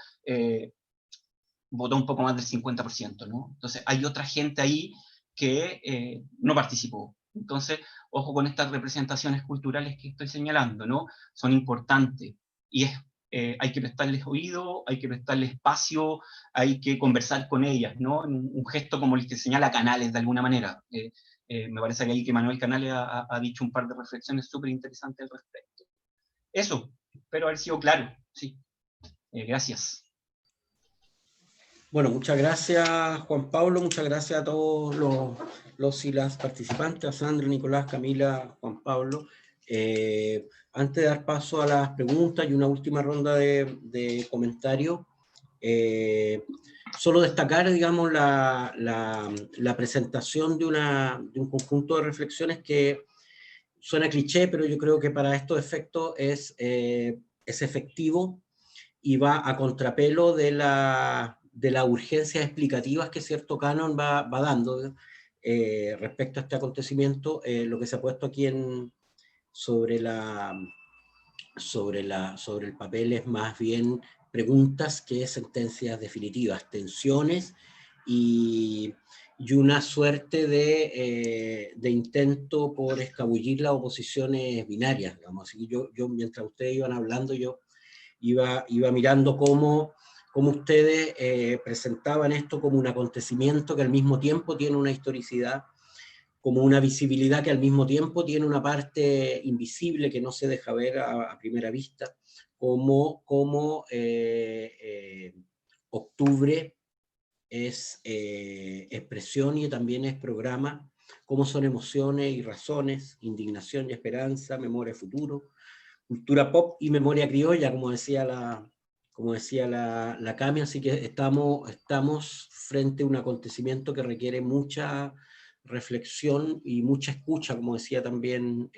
votó un poco más del 50%, ¿no? Entonces hay otra gente ahí que no participó. Entonces, ojo con estas representaciones culturales que estoy señalando, ¿no? Son importantes y hay que prestarles oído, hay que prestarles espacio, hay que conversar con ellas, ¿no? Un gesto como el que señala Canales de alguna manera. Me parece que ahí que Manuel Canales ha dicho un par de reflexiones súper interesantes al respecto. Eso, espero haber sido claro, sí. Gracias. Bueno, muchas gracias Juan Pablo, muchas gracias a todos los y las participantes, a Sandra, Nicolás, Camila, Juan Pablo. Antes de dar paso a las preguntas y una última ronda de comentarios, solo destacar, digamos, la presentación de un conjunto de reflexiones que suena cliché, pero yo creo que para estos efectos es efectivo y va a contrapelo de las urgencias explicativas que cierto canon va dando respecto a este acontecimiento. Lo que se ha puesto aquí sobre el papel es más bien preguntas que sentencias definitivas, tensiones y una suerte de intento por escabullir las oposiciones binarias, digamos. Así que yo mientras ustedes iban hablando, yo iba mirando cómo ustedes presentaban esto como un acontecimiento que al mismo tiempo tiene una historicidad, como una visibilidad que al mismo tiempo tiene una parte invisible que no se deja ver a primera vista, como octubre es expresión y también es programa, cómo son emociones y razones, indignación y esperanza, memoria y futuro, cultura pop y memoria criolla, como decía la Cami, así que estamos frente a un acontecimiento que requiere mucha reflexión y mucha escucha, como decía también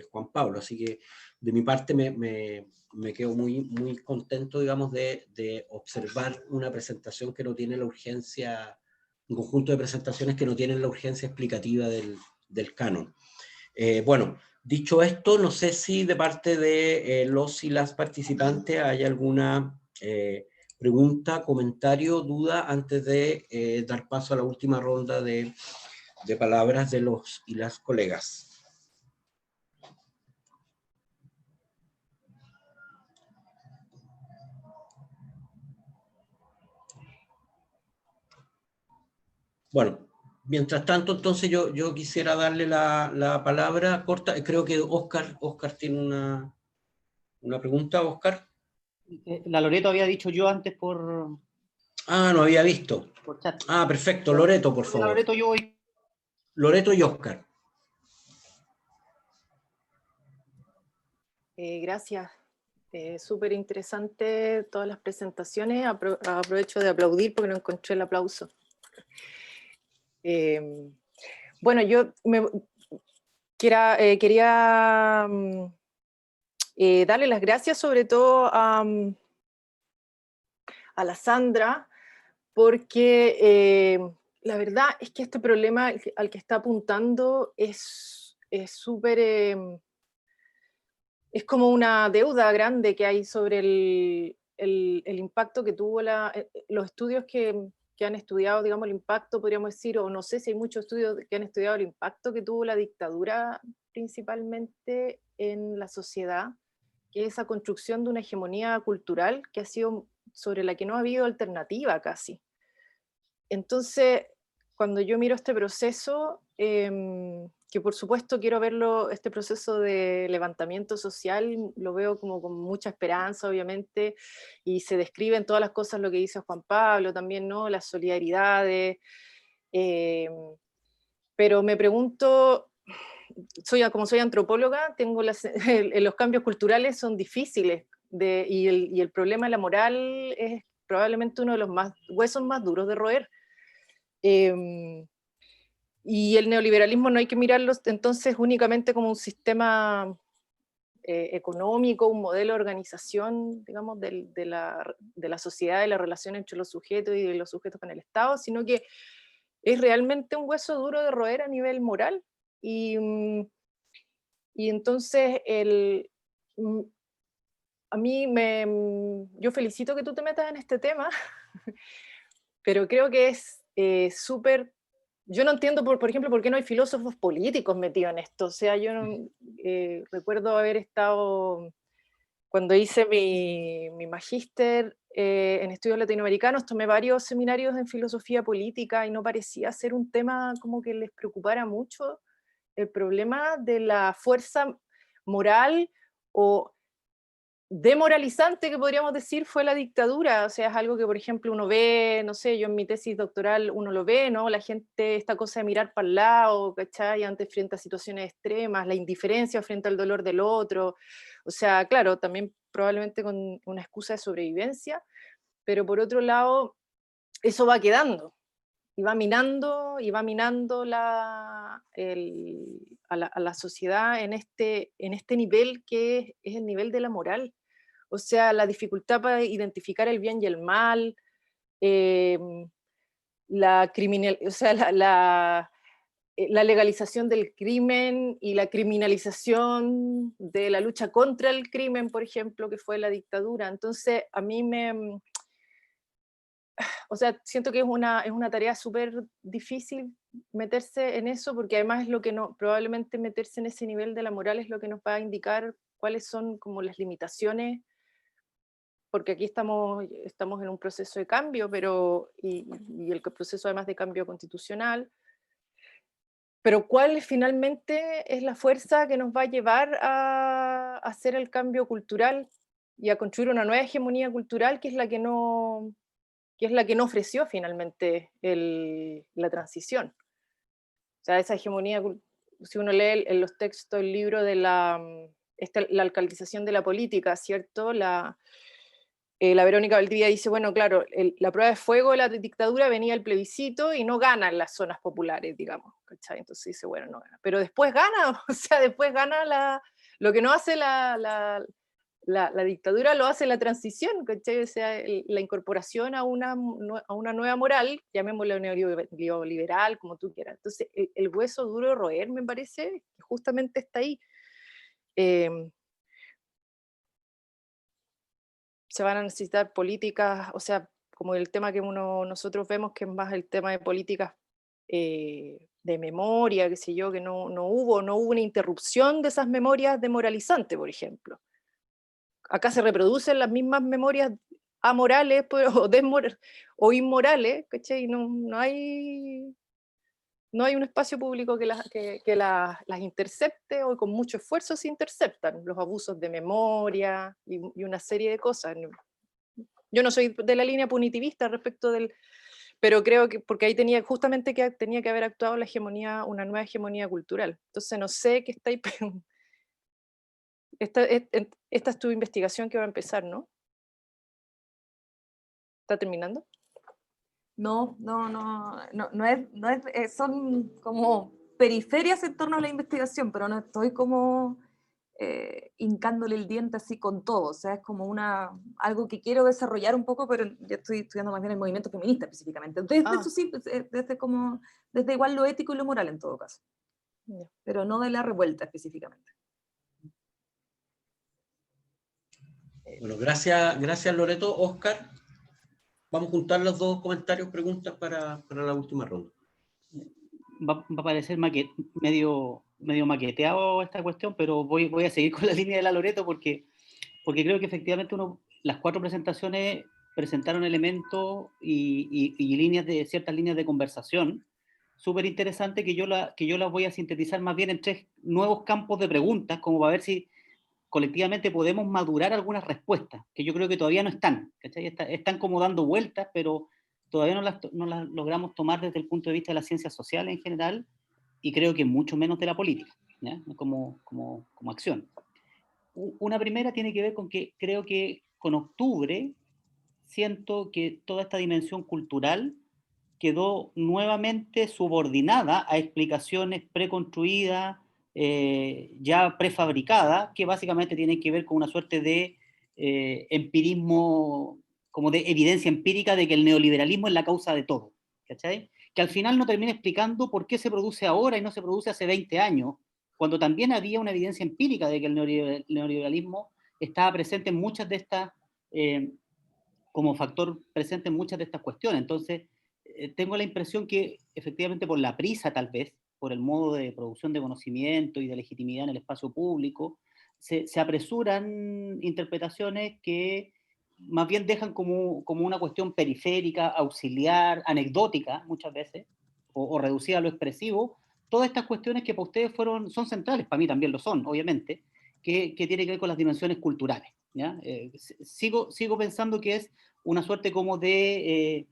Juan Pablo, así que de mi parte me quedo muy contento, digamos, de observar una presentación que no tiene la urgencia, un conjunto de presentaciones que no tienen la urgencia explicativa del canon. Bueno, dicho esto, no sé si de parte de los y las participantes hay alguna pregunta, comentario, duda, antes de dar paso a la última ronda de palabras de los y las colegas. Bueno, mientras tanto, entonces yo quisiera darle la palabra corta. Creo que Oscar tiene una pregunta, Oscar. La Loreto había dicho yo antes por No había visto. chat. Perfecto. Loreto, por favor. Loreto, yo voy. Loreto y Oscar. Gracias. Súper interesante todas las presentaciones. Aprovecho de aplaudir porque no encontré el aplauso. Bueno, yo quería darle las gracias sobre todo a la Sandra, porque la verdad es que este problema al que está apuntando es súper... es como una deuda grande que hay sobre el impacto que tuvo los estudios que han estudiado, digamos, el impacto, podríamos decir, o no sé si hay muchos estudios que han estudiado el impacto que tuvo la dictadura principalmente en la sociedad, que es esa construcción de una hegemonía cultural que ha sido sobre la que no ha habido alternativa casi. Entonces, cuando yo miro este proceso, que por supuesto quiero verlo, este proceso de levantamiento social, lo veo como con mucha esperanza, obviamente, y se describen todas las cosas, lo que dice Juan Pablo también, ¿no? Las solidaridades, pero me pregunto, como soy antropóloga, tengo los cambios culturales son difíciles, y el problema de la moral es probablemente uno de los huesos más duros de roer. Y el neoliberalismo no hay que mirarlo entonces únicamente como un sistema económico, un modelo de organización, digamos, de la sociedad, de la relación entre los sujetos y de los sujetos con el Estado, sino que es realmente un hueso duro de roer a nivel moral. Y entonces yo felicito que tú te metas en este tema, pero creo que es súper... Yo no entiendo, por ejemplo, por qué no hay filósofos políticos metidos en esto. O sea, yo no, recuerdo haber estado, cuando hice mi magíster en estudios latinoamericanos, tomé varios seminarios en filosofía política y no parecía ser un tema como que les preocupara mucho el problema de la fuerza moral o demoralizante que podríamos decir fue la dictadura. O sea, es algo que, por ejemplo, uno ve, no sé, yo en mi tesis doctoral uno lo ve, ¿no? La gente, esta cosa de mirar para el lado, ¿cachai? Antes frente a situaciones extremas, la indiferencia frente al dolor del otro. O sea, claro, también probablemente con una excusa de sobrevivencia, pero por otro lado, eso va quedando. Y va minando a la sociedad en este nivel que es el nivel de la moral. O sea, la dificultad para identificar el bien y el mal, la legalización del crimen y la criminalización de la lucha contra el crimen, por ejemplo, que fue la dictadura. Entonces, a mí o sea, siento que es una tarea súper difícil meterse en eso, porque además es lo que probablemente meterse en ese nivel de la moral es lo que nos va a indicar cuáles son como las limitaciones, porque aquí estamos en un proceso de cambio, y el proceso además de cambio constitucional, pero cuál finalmente es la fuerza que nos va a llevar a hacer el cambio cultural y a construir una nueva hegemonía cultural que es la que no ofreció finalmente la transición. O sea, esa hegemonía, si uno lee en los textos el libro de la alcaldización de la política, ¿cierto? La Verónica Valdivia dice, bueno, claro, la prueba de fuego de la dictadura venía el plebiscito y no gana en las zonas populares, digamos, ¿cachai? Entonces dice, bueno, no gana. Pero después gana, o sea, después gana lo que no hace la dictadura lo hace la transición, ¿cachai? O sea, la incorporación a una nueva moral, llamémosla neoliberal, como tú quieras. Entonces, el hueso duro de roer, me parece, que justamente está ahí. Se van a necesitar políticas, o sea, como el tema que nosotros vemos, que es más el tema de políticas de memoria, qué sé yo, que no hubo una interrupción de esas memorias demoralizantes, por ejemplo. Acá se reproducen las mismas memorias amorales pues, o inmorales, ¿cachai? No hay un espacio público que las intercepte, o con mucho esfuerzo se interceptan los abusos de memoria y una serie de cosas. Yo no soy de la línea punitivista respecto pero creo que, porque ahí tenía que haber actuado una nueva hegemonía cultural. Entonces no sé qué está ahí. Esta es tu investigación que va a empezar, ¿no? ¿Está terminando? No es, son como periferias en torno a la investigación, pero no estoy como hincándole el diente así con todo, o sea, es como algo que quiero desarrollar un poco, pero yo estoy estudiando más bien el movimiento feminista específicamente, eso sí, desde igual lo ético y lo moral en todo caso, pero no de la revuelta específicamente. Bueno, gracias Loreto. Oscar, vamos a juntar los dos comentarios, preguntas para la última ronda. Va a parecer medio maqueteado esta cuestión, pero voy a seguir con la línea de la Loreto porque creo que efectivamente las 4 presentaciones presentaron elementos y ciertas líneas de conversación súper interesantes que yo las voy a sintetizar más bien en 3 nuevos campos de preguntas, como para ver si colectivamente podemos madurar algunas respuestas, que yo creo que todavía no están, ¿cachai? Están como dando vueltas, pero todavía no las logramos tomar desde el punto de vista de las ciencias sociales en general, y creo que mucho menos de la política, ¿ya? Como acción. Una primera tiene que ver con que creo que con octubre siento que toda esta dimensión cultural quedó nuevamente subordinada a explicaciones preconstruidas, ya prefabricadas, que básicamente tienen que ver con una suerte de empirismo, como de evidencia empírica de que el neoliberalismo es la causa de todo, ¿cachai? Que al final no termina explicando por qué se produce ahora y no se produce hace 20 años, cuando también había una evidencia empírica de que el neoliberalismo estaba presente en muchas de estas, como factor presente en muchas de estas cuestiones. Entonces, tengo la impresión que efectivamente por la prisa tal vez, por el modo de producción de conocimiento y de legitimidad en el espacio público, se apresuran interpretaciones que más bien dejan como una cuestión periférica, auxiliar, anecdótica muchas veces, o reducida a lo expresivo, todas estas cuestiones que para ustedes son centrales, para mí también lo son, obviamente, que tiene que ver con las dimensiones culturales, ¿ya? Sigo pensando que es una suerte como de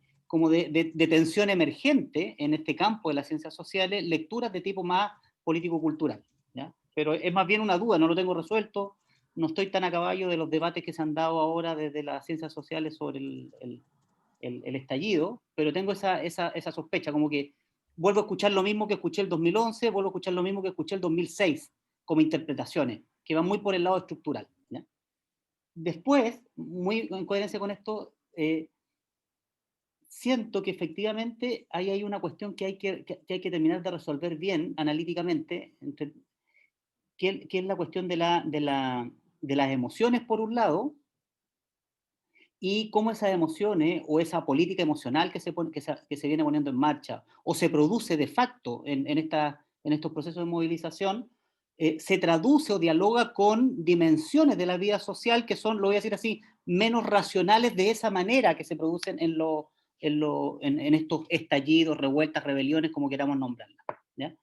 tensión emergente en este campo de las ciencias sociales, lecturas de tipo más político-cultural, ¿ya? Pero es más bien una duda, no lo tengo resuelto, no estoy tan a caballo de los debates que se han dado ahora desde las ciencias sociales sobre el estallido, pero tengo esa sospecha, como que vuelvo a escuchar lo mismo que escuché el 2011, vuelvo a escuchar lo mismo que escuché el 2006, como interpretaciones, que van muy por el lado estructural, ¿ya? Después, muy en coherencia con esto, siento que efectivamente ahí hay una cuestión que hay que terminar de resolver bien analíticamente, que es la cuestión de las emociones por un lado, y cómo esas emociones o esa política emocional que se viene poniendo en marcha o se produce de facto en estos procesos de movilización, se traduce o dialoga con dimensiones de la vida social que son, lo voy a decir así, menos racionales de esa manera que se producen en estos estallidos, revueltas, rebeliones, como queramos nombrarlas, ¿ya?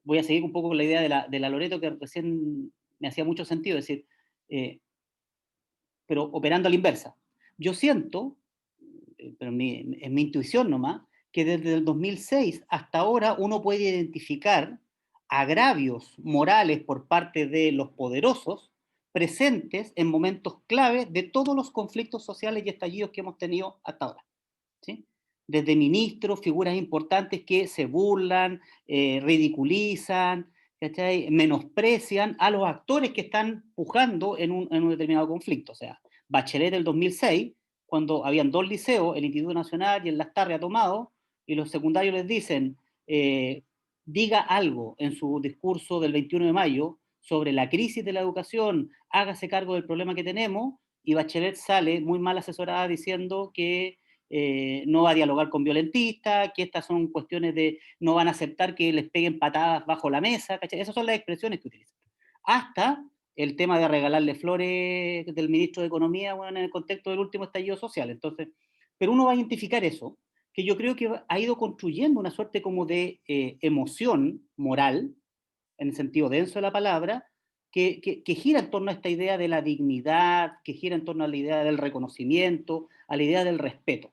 Voy a seguir un poco con la idea de la Loreto, que recién me hacía mucho sentido, es decir, pero operando a la inversa. Yo siento, pero es mi intuición nomás, que desde el 2006 hasta ahora uno puede identificar agravios morales por parte de los poderosos presentes en momentos clave de todos los conflictos sociales y estallidos que hemos tenido hasta ahora, ¿sí? Desde ministros, figuras importantes que se burlan, ridiculizan, ¿cachai? Menosprecian a los actores que están pujando en un determinado conflicto. O sea, Bachelet del 2006, cuando habían dos liceos, el Instituto Nacional y el Lastarria tomado, y los secundarios les dicen, diga algo en su discurso del 21 de mayo sobre la crisis de la educación, hágase cargo del problema que tenemos, y Bachelet sale muy mal asesorada diciendo que no va a dialogar con violentistas, que estas son cuestiones de no van a aceptar que les peguen patadas bajo la mesa, ¿cachai? Esas son las expresiones que utilizan. Hasta el tema de regalarle flores del ministro de Economía, bueno, en el contexto del último estallido social. Entonces, pero uno va a identificar eso, que yo creo que ha ido construyendo una suerte como de emoción moral, en el sentido denso de la palabra, que gira en torno a esta idea de la dignidad, que gira en torno a la idea del reconocimiento, a la idea del respeto,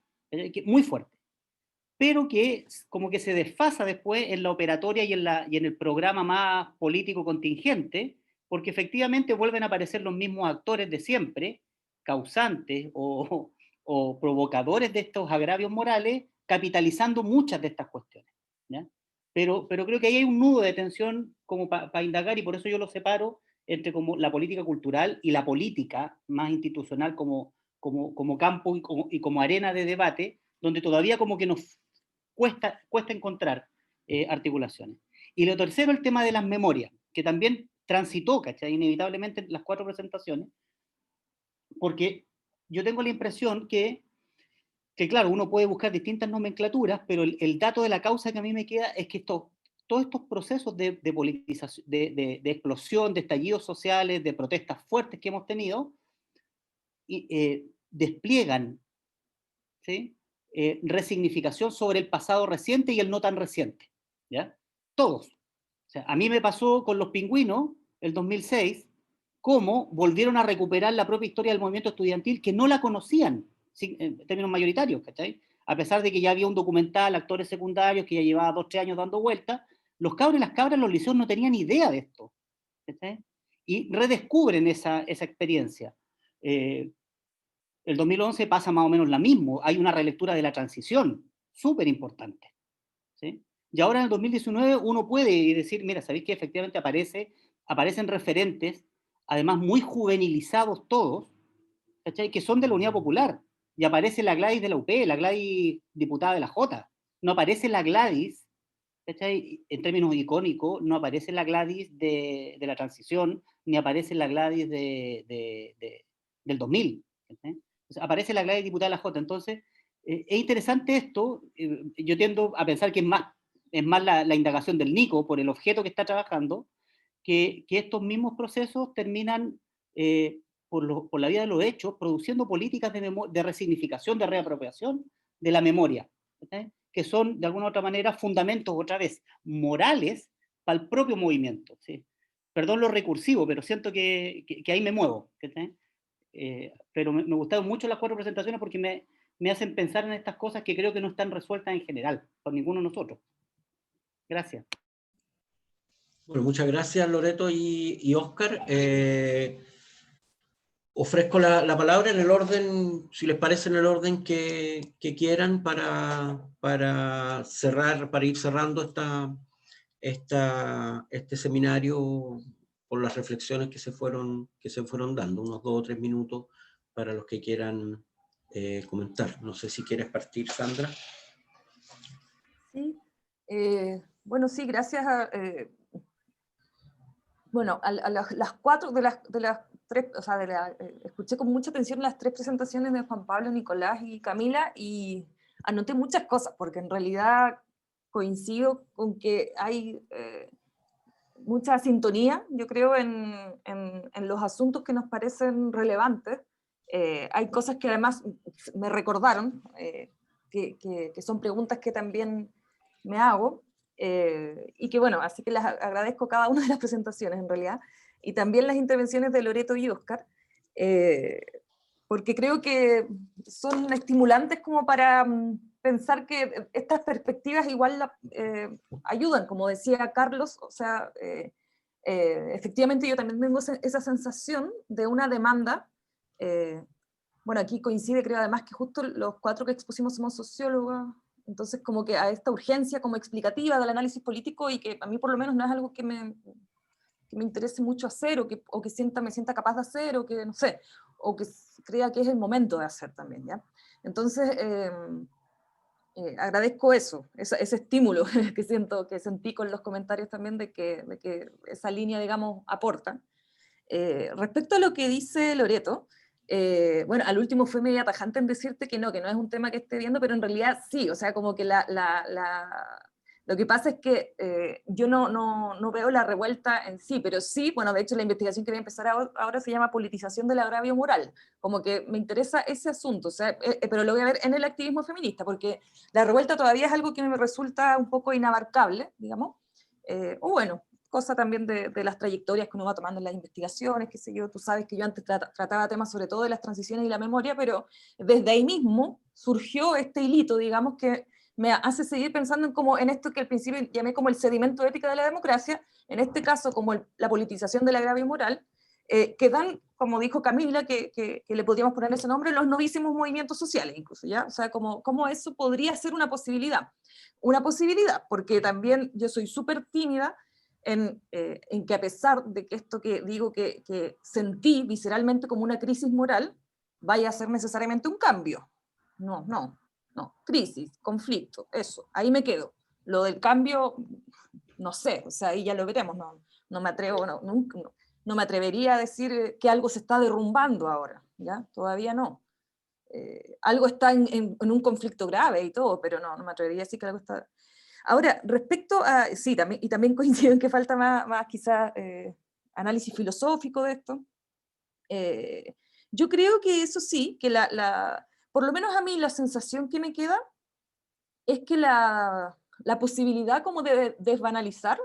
muy fuerte, pero que como que se desfasa después en la operatoria y en el programa más político contingente, porque efectivamente vuelven a aparecer los mismos actores de siempre, causantes o provocadores de estos agravios morales, capitalizando muchas de estas cuestiones, ¿ya? Pero creo que ahí hay un nudo de tensión como para indagar, y por eso yo lo separo entre como la política cultural y la política más institucional como campo y como arena de debate, donde todavía como que nos cuesta encontrar articulaciones. Y lo tercero, el tema de las memorias, que también transitó, ¿cachai? Inevitablemente en las 4 presentaciones, porque yo tengo la impresión que claro, uno puede buscar distintas nomenclaturas, pero el dato de la causa que a mí me queda es que todos estos procesos de politización, de explosión, de estallidos sociales, de protestas fuertes que hemos tenido, despliegan, ¿sí? Resignificación sobre el pasado reciente y el no tan reciente, ¿ya? Todos. O sea, a mí me pasó con los pingüinos, el 2006, cómo volvieron a recuperar la propia historia del movimiento estudiantil que no la conocían, en términos mayoritarios, ¿cachai? A pesar de que ya había un documental, actores secundarios, que ya llevaba 2 o 3 años dando vueltas, los cabros y las cabras en los liceos no tenían idea de esto, ¿cachai? Y redescubren esa experiencia. El 2011 pasa más o menos lo mismo, hay una relectura de la transición, súper importante, ¿sí? Y ahora en el 2019 uno puede decir, mira, ¿sabéis que efectivamente aparecen referentes, además muy juvenilizados todos, ¿cachai? Que son de la Unidad Popular, y aparece la Gladys de la UP, la Gladys diputada de la J, no aparece la Gladys, ¿cachai? En términos icónicos, no aparece la Gladys de la transición, ni aparece la Gladys del 2000, ¿cachai? Entonces, aparece la Gladys diputada de la J. Entonces, Es interesante esto, yo tiendo a pensar que es más la indagación del Nico por el objeto que está trabajando, que estos mismos procesos terminan por la vía de los hechos, produciendo políticas de resignificación, de reapropiación de la memoria, ¿okay? Que son de alguna u otra manera fundamentos, otra vez, morales para el propio movimiento, ¿sí? Perdón lo recursivo, pero siento que ahí me muevo, ¿okay? Pero me gustaron mucho las 4 presentaciones porque me hacen pensar en estas cosas que creo que no están resueltas en general por ninguno de nosotros. Gracias. Bueno, muchas gracias Loreto y Óscar. Ofrezco la palabra en el orden, si les parece, en el orden que quieran para cerrar, para ir cerrando este seminario por las reflexiones que se fueron dando, unos 2 o 3 minutos para los que quieran comentar. No sé si quieres partir, Sandra. Sí, bueno, sí, gracias a... bueno, a las 4 de las 3, o sea, escuché con mucha atención las 3 presentaciones de Juan Pablo, Nicolás y Camila, y anoté muchas cosas, porque en realidad coincido con que hay mucha sintonía, yo creo, en los asuntos que nos parecen relevantes. Hay cosas que además me recordaron, que son preguntas que también me hago, y que bueno, así que les agradezco cada una de las presentaciones en realidad, y también las intervenciones de Loreto y Óscar, porque creo que son estimulantes como para pensar que estas perspectivas igual ayudan, como decía Carlos, o sea, efectivamente yo también tengo esa sensación de una demanda, bueno, aquí coincide creo además que justo los 4 que expusimos somos sociólogos, entonces como que a esta urgencia como explicativa del análisis político, y que a mí por lo menos no es algo que me interese mucho hacer, o que me sienta capaz de hacer, o que no sé, o que crea que es el momento de hacer también, ¿ya? Entonces, agradezco ese estímulo que sentí con los comentarios también de que esa línea, digamos, aporta. Respecto a lo que dice Loreto, bueno, al último fue media tajante en decirte que no es un tema que esté viendo, pero en realidad sí, o sea, como que lo que pasa es que yo no veo la revuelta en sí, pero sí, bueno, de hecho la investigación que voy a empezar ahora se llama politización del agravio moral, como que me interesa ese asunto, o sea, pero lo voy a ver en el activismo feminista, porque la revuelta todavía es algo que me resulta un poco inabarcable, digamos, o bueno, cosa también de las trayectorias que uno va tomando en las investigaciones, qué sé yo, tú sabes que yo antes trataba temas sobre todo de las transiciones y la memoria, pero desde ahí mismo surgió este hilito, digamos, que me hace seguir pensando en esto que al principio llamé como el sedimento ético de la democracia, en este caso como la politización del agravio moral, que dan, como dijo Camila, que le podríamos poner ese nombre, los novísimos movimientos sociales incluso, ¿ya? O sea, como eso podría ser una posibilidad, porque también yo soy súper tímida en que a pesar de que esto que digo que sentí visceralmente como una crisis moral, vaya a ser necesariamente un cambio. No, crisis, conflicto, eso, ahí me quedo. Lo del cambio, no sé, o sea, ahí ya lo veremos, no me atrevo, no me atrevería a decir que algo se está derrumbando ahora, ¿ya? Todavía no. Algo está en un conflicto grave y todo, pero no me atrevería a decir que algo está... Ahora, respecto a, sí, también coincido en que falta más quizás análisis filosófico de esto. Yo creo que eso sí, que por lo menos a mí la sensación que me queda es que la posibilidad como de desbanalizar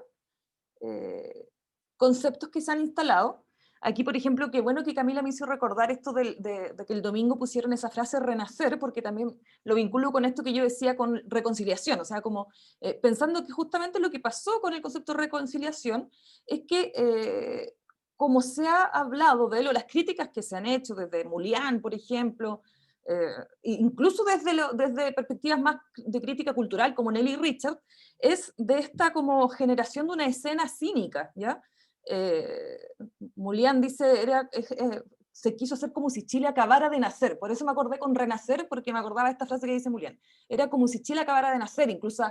conceptos que se han instalado. Aquí, por ejemplo, qué bueno que Camila me hizo recordar esto de que el domingo pusieron esa frase renacer, porque también lo vinculo con esto que yo decía con reconciliación, o sea, como pensando que justamente lo que pasó con el concepto de reconciliación es que, como se ha hablado de él, o las críticas que se han hecho desde Mulián, por ejemplo, incluso desde perspectivas más de crítica cultural, como Nelly Richard, es de esta como generación de una escena cínica, ¿ya? Mulián dice, se quiso hacer como si Chile acabara de nacer, por eso me acordé con renacer, porque me acordaba de esta frase que dice Mulián, era como si Chile acabara de nacer, incluso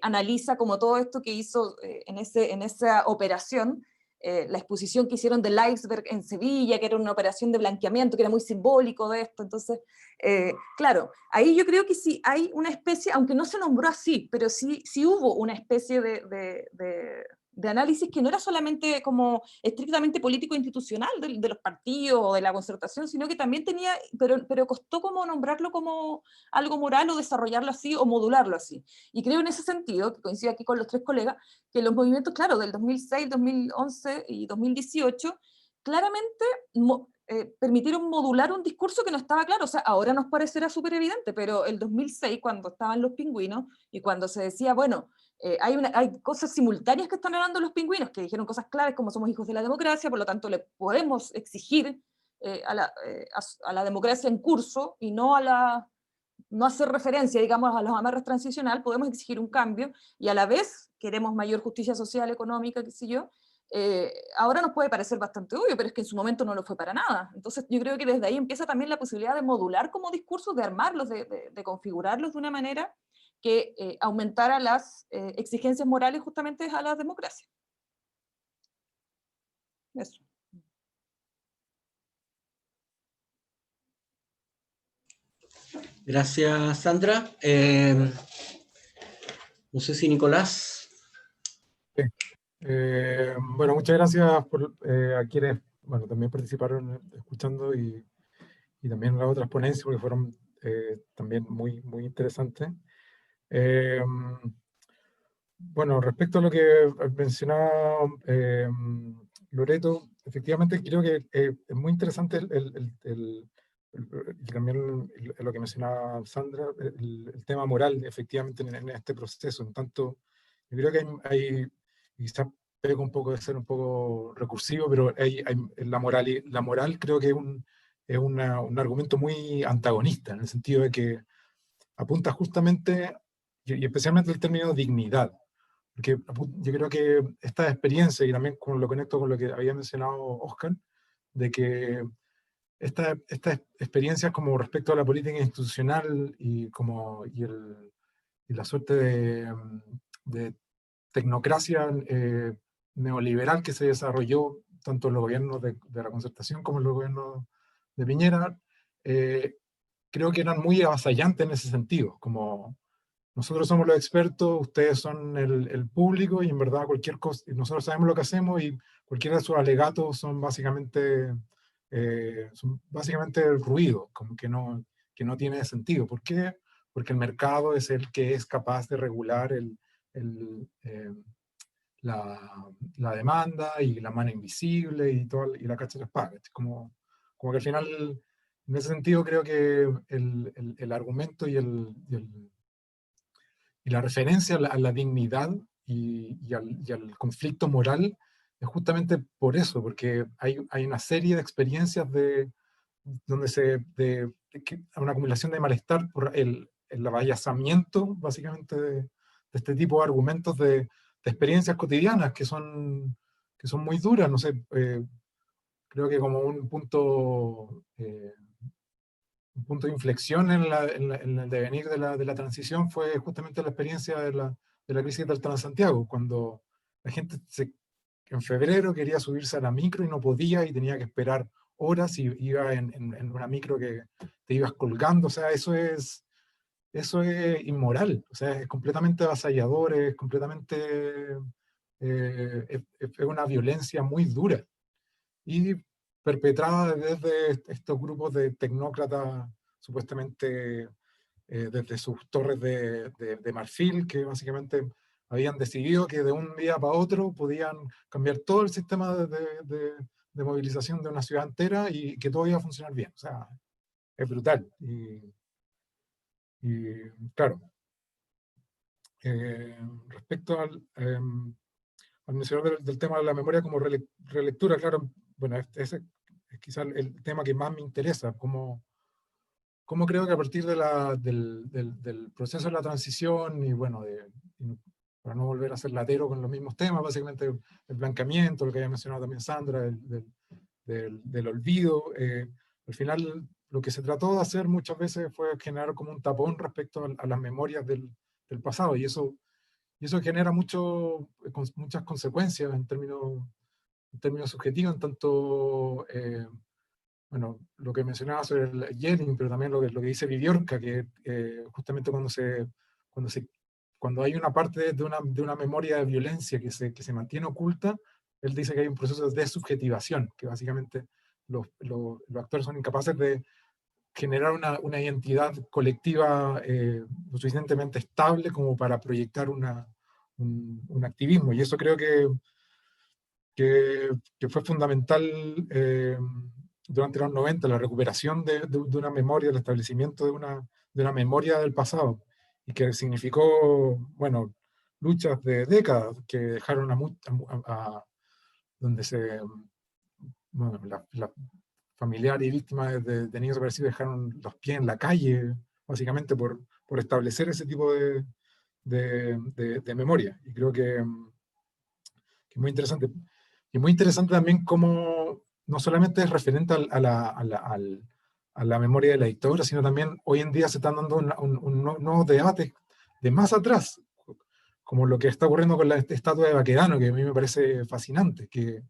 analiza como todo esto que hizo en esa operación, la exposición que hicieron del iceberg en Sevilla, que era una operación de blanqueamiento, que era muy simbólico de esto. Entonces, claro, ahí yo creo que sí hay una especie, aunque no se nombró así, pero sí hubo una especie de análisis que no era solamente como estrictamente político-institucional de los partidos o de la concertación, sino que también tenía, pero costó como nombrarlo como algo moral o desarrollarlo así o modularlo así. Y creo en ese sentido, que coincido aquí con los tres colegas, que los movimientos, claro, del 2006, 2011 y 2018, claramente permitieron modular un discurso que no estaba claro. O sea, ahora nos parecerá súper evidente, pero el 2006, cuando estaban los pingüinos, y cuando se decía, bueno, hay cosas simultáneas que están hablando los pingüinos, que dijeron cosas claves como somos hijos de la democracia, por lo tanto le podemos exigir a la democracia en curso y no hacer referencia, digamos, a los amarres transicional, podemos exigir un cambio y a la vez queremos mayor justicia social, económica, qué sé yo. Ahora nos puede parecer bastante obvio, pero es que en su momento no lo fue para nada. Entonces yo creo que desde ahí empieza también la posibilidad de modular como discursos, de armarlos, de configurarlos de una manera que aumentara las exigencias morales justamente a la democracia. Eso. Gracias, Sandra. No sé si Nicolás. Sí. Bueno, muchas gracias a quienes también participaron escuchando y también las otras ponencias, porque fueron también muy, muy interesantes. Bueno, respecto a lo que mencionaba Loreto, efectivamente creo que es muy interesante y también lo que mencionaba Sandra, el tema moral, efectivamente, en este proceso. En tanto, yo creo que hay quizás pego un poco de ser un poco recursivo, pero la moral creo que es un argumento muy antagonista, en el sentido de que apunta justamente, y especialmente el término dignidad, porque yo creo que esta experiencia, y también lo conecto con lo que había mencionado Oscar, de que estas experiencias como respecto a la política institucional y la suerte de tecnocracia neoliberal que se desarrolló tanto en los gobiernos de la concertación como en los gobiernos de Piñera, creo que eran muy avasallantes en ese sentido, como nosotros somos los expertos, ustedes son el público, y en verdad cualquier cosa, nosotros sabemos lo que hacemos, y cualquiera de sus alegatos son básicamente ruido, como que no tiene sentido. ¿Por qué? Porque el mercado es el que es capaz de regular la demanda y la mano invisible y la cacha de las pagas. Como que al final, en ese sentido, creo que el argumento y la referencia a la dignidad y al conflicto moral es justamente por eso, porque hay una serie de experiencias donde una acumulación de malestar por el avallazamiento, básicamente, de este tipo de argumentos de experiencias cotidianas que son muy duras. No sé, creo que como un punto de inflexión en el devenir de la transición fue justamente la experiencia de la crisis del Transantiago, cuando la gente en febrero quería subirse a la micro y no podía, y tenía que esperar horas, y iba en una micro que te ibas colgando. O sea, eso es inmoral, o sea, es completamente avasallador, es completamente, es una violencia muy dura, y perpetrada desde estos grupos de tecnócratas, supuestamente desde sus torres de marfil, que básicamente habían decidido que de un día para otro podían cambiar todo el sistema de movilización de una ciudad entera y que todo iba a funcionar bien. O sea, es brutal. Y claro, respecto al mencionar del tema de la memoria como relectura, claro, bueno, ese es quizás el tema que más me interesa, cómo creo que a partir del proceso de la transición, y bueno, para no volver a ser latero con los mismos temas, básicamente el blanqueamiento, lo que había mencionado también Sandra, del olvido, al final lo que se trató de hacer muchas veces fue generar como un tapón respecto a las memorias del pasado, y eso genera muchas consecuencias en términos en términos subjetivos, en tanto, bueno, lo que mencionaba sobre el Yelling, pero también lo que dice Viviorca, que justamente cuando hay una parte de una memoria de violencia que se mantiene oculta, él dice que hay un proceso de desubjetivación, que básicamente los actores son incapaces de generar una identidad colectiva lo suficientemente estable como para proyectar un activismo. Y eso creo que fue fundamental durante los 90, la recuperación de una memoria, el establecimiento de una memoria del pasado, y que significó, bueno, luchas de décadas que dejaron donde bueno, la familiares y víctimas de niños desaparecidos dejaron los pies en la calle, básicamente por establecer ese tipo de memoria. Y creo que es muy interesante. Y muy interesante también cómo no solamente es referente a la memoria de la dictadura, sino también hoy en día se están dando nuevos debates de más atrás, como lo que está ocurriendo con la estatua de Baquedano, que a mí me parece fascinante, que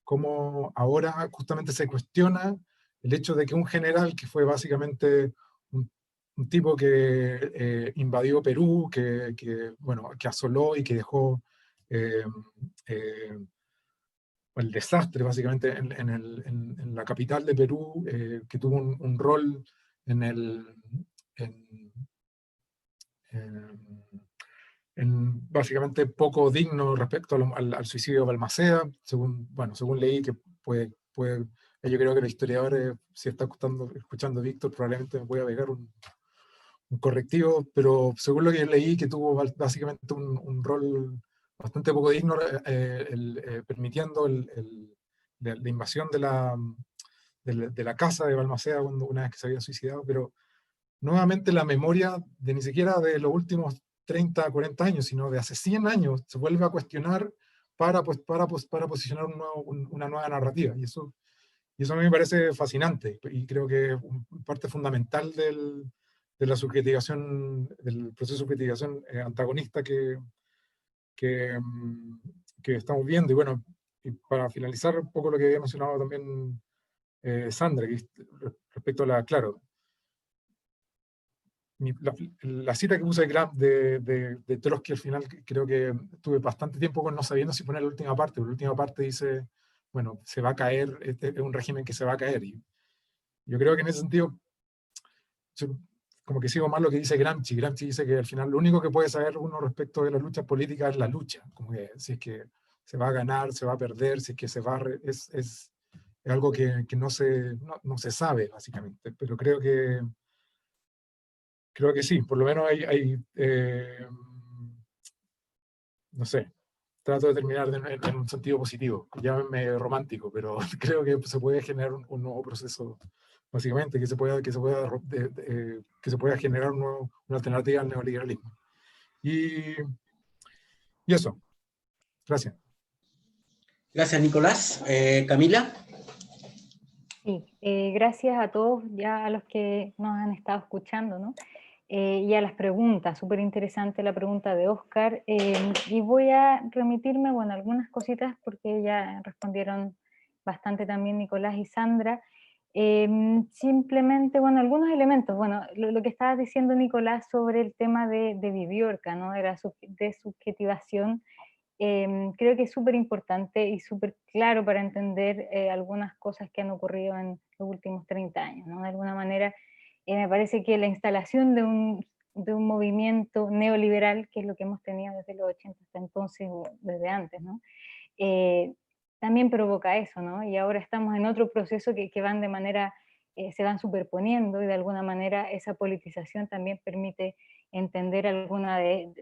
cómo ahora justamente se cuestiona el hecho de que un general que fue básicamente un tipo que invadió Perú, bueno, que asoló y que dejó el desastre básicamente en la capital de Perú, que tuvo un rol en básicamente poco digno respecto al suicidio de Balmaceda, según leí, que yo creo que los historiadores, si está escuchando Víctor, probablemente me pueda pegar un correctivo, pero según lo que leí, que tuvo básicamente un rol bastante poco digno, permitiendo la invasión de la casa de Balmaceda una vez que se había suicidado, pero nuevamente la memoria de ni siquiera de los últimos 30, 40 años, sino de hace 100 años, se vuelve a cuestionar para posicionar una nueva narrativa. Y eso a mí me parece fascinante, y creo que es parte fundamental de la subjetivación, del proceso de subjetivación antagonista que estamos viendo. Y bueno, y para finalizar un poco lo que había mencionado también Sandra, respecto a claro, la cita que puse de Trotsky al final, creo que tuve bastante tiempo no sabiendo si poner la última parte, pero la última parte dice, bueno, se va a caer, este es un régimen que se va a caer. Y yo creo que en ese sentido, como que sigo más lo que dice Gramsci. Gramsci dice que al final lo único que puede saber uno respecto de las luchas políticas es la lucha, como que si es que se va a ganar, se va a perder, si es que se va es algo que no se sabe, básicamente. Pero creo que sí, por lo menos hay no sé, trato de terminar en un sentido positivo, llámenme romántico, pero creo que se puede generar un nuevo proceso, básicamente, que se pueda generar una alternativa al neoliberalismo. Y eso, gracias. Gracias, Nicolás. Camila. Sí, gracias a todos, ya a los que nos han estado escuchando, ¿no? Y a las preguntas, súper interesante la pregunta de Oscar, y voy a remitirme, bueno, algunas cositas porque ya respondieron bastante también Nicolás y Sandra. Simplemente, bueno, algunos elementos, bueno, lo que estaba diciendo Nicolás sobre el tema de Viviorca, ¿no? De subjetivación. Creo que es súper importante y súper claro para entender algunas cosas que han ocurrido en los últimos 30 años, ¿no? De alguna manera, me parece que la instalación de un movimiento neoliberal, que es lo que hemos tenido desde los 80 hasta entonces, o desde antes, ¿no? También provoca eso, ¿no? Y ahora estamos en otro proceso que van de manera, se van superponiendo, y de alguna manera esa politización también permite entender alguna de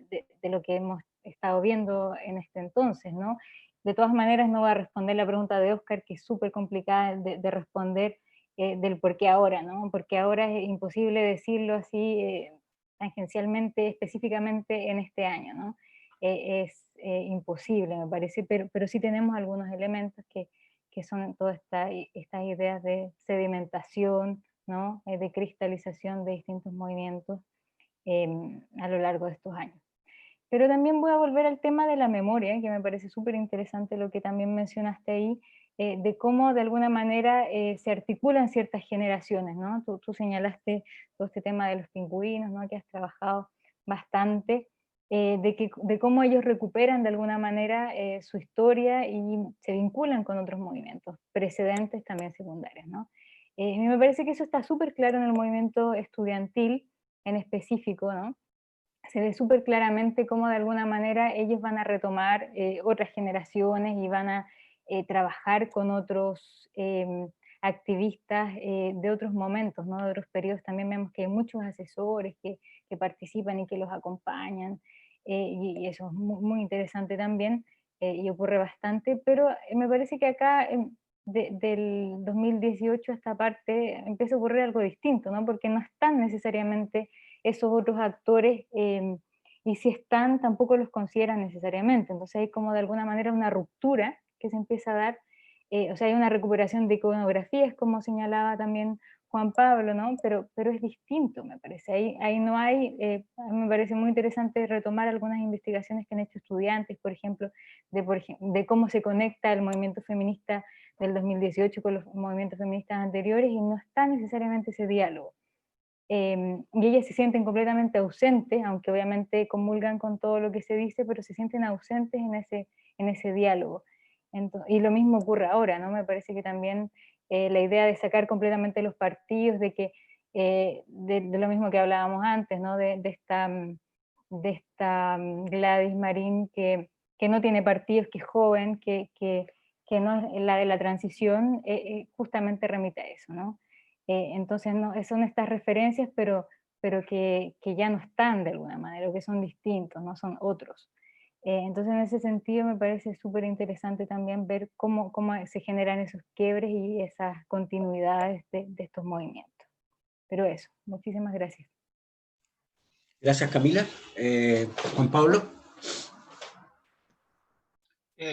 lo que hemos estado viendo en este entonces, ¿no? De todas maneras no va a responder la pregunta de Oscar, que es súper complicada de responder, del por qué ahora, ¿no? Porque ahora es imposible decirlo así tangencialmente, específicamente en este año, ¿no? Es imposible, me parece, pero sí tenemos algunos elementos que son todas estas ideas de sedimentación, ¿no? De cristalización de distintos movimientos a lo largo de estos años. Pero también voy a volver al tema de la memoria, que me parece súper interesante lo que también mencionaste ahí, de cómo de alguna manera se articulan ciertas generaciones, ¿no? Tú señalaste todo este tema de los pingüinos, ¿no? Que has trabajado bastante, de cómo ellos recuperan de alguna manera su historia y se vinculan con otros movimientos, precedentes también secundarios, ¿no? A mí me parece que eso está súper claro en el movimiento estudiantil en específico, ¿no? Se ve súper claramente cómo de alguna manera ellos van a retomar otras generaciones y van a trabajar con otros activistas de otros momentos, ¿no? De otros periodos. También vemos que hay muchos asesores que participan y que los acompañan, y eso es muy interesante también, y ocurre bastante, pero me parece que acá del 2018 a esta parte empieza a ocurrir algo distinto, ¿no? Porque no están necesariamente esos otros actores, y si están, tampoco los consideran necesariamente. Entonces hay como de alguna manera una ruptura que se empieza a dar, o sea, hay una recuperación de iconografías, como señalaba también Juan Pablo, ¿no? Pero es distinto, me parece. Ahí no hay, a mí me parece muy interesante retomar algunas investigaciones que han hecho estudiantes, por ejemplo, de cómo se conecta el movimiento feminista del 2018 con los movimientos feministas anteriores, y no está necesariamente ese diálogo. Y ellas se sienten completamente ausentes, aunque obviamente comulgan con todo lo que se dice, pero se sienten ausentes en ese diálogo. Y lo mismo ocurre ahora, ¿no? Me parece que también la idea de sacar completamente los partidos, de que de lo mismo que hablábamos antes, ¿no? De esta Gladys Marín que no tiene partidos, que es joven, que no es la de la transición, justamente remite a eso, ¿no? Entonces no, son estas referencias, pero que ya no están de alguna manera, o que son distintos, no son otros. Entonces en ese sentido me parece súper interesante también ver cómo se generan esos quiebres y esas continuidades de estos movimientos. Pero eso, muchísimas gracias. Gracias, Camila. Juan Pablo.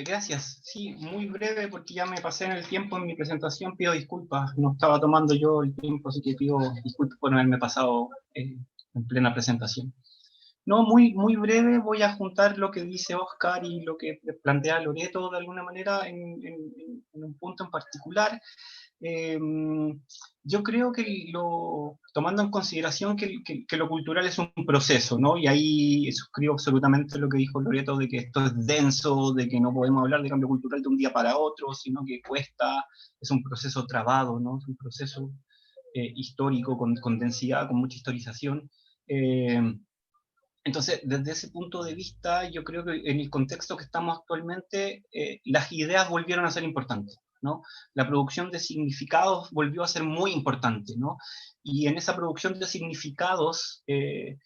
Gracias. Sí, muy breve porque ya me pasé en el tiempo en mi presentación. Pido disculpas, no estaba tomando yo el tiempo, así que pido disculpas por no haberme pasado en plena presentación. No, muy breve, voy a juntar lo que dice Oscar y lo que plantea Loreto de alguna manera en un punto en particular. Yo creo que tomando en consideración que lo cultural es un proceso, ¿no? Y ahí suscribo absolutamente lo que dijo Loreto, de que esto es denso, de que no podemos hablar de cambio cultural de un día para otro, sino que cuesta, es un proceso trabado, ¿no? Es un proceso histórico, con densidad, con mucha historización. Entonces, desde ese punto de vista, yo creo que en el contexto que estamos actualmente, las ideas volvieron a ser importantes, ¿no? La producción de significados volvió a ser muy importante, ¿no? Y en esa producción de significados, que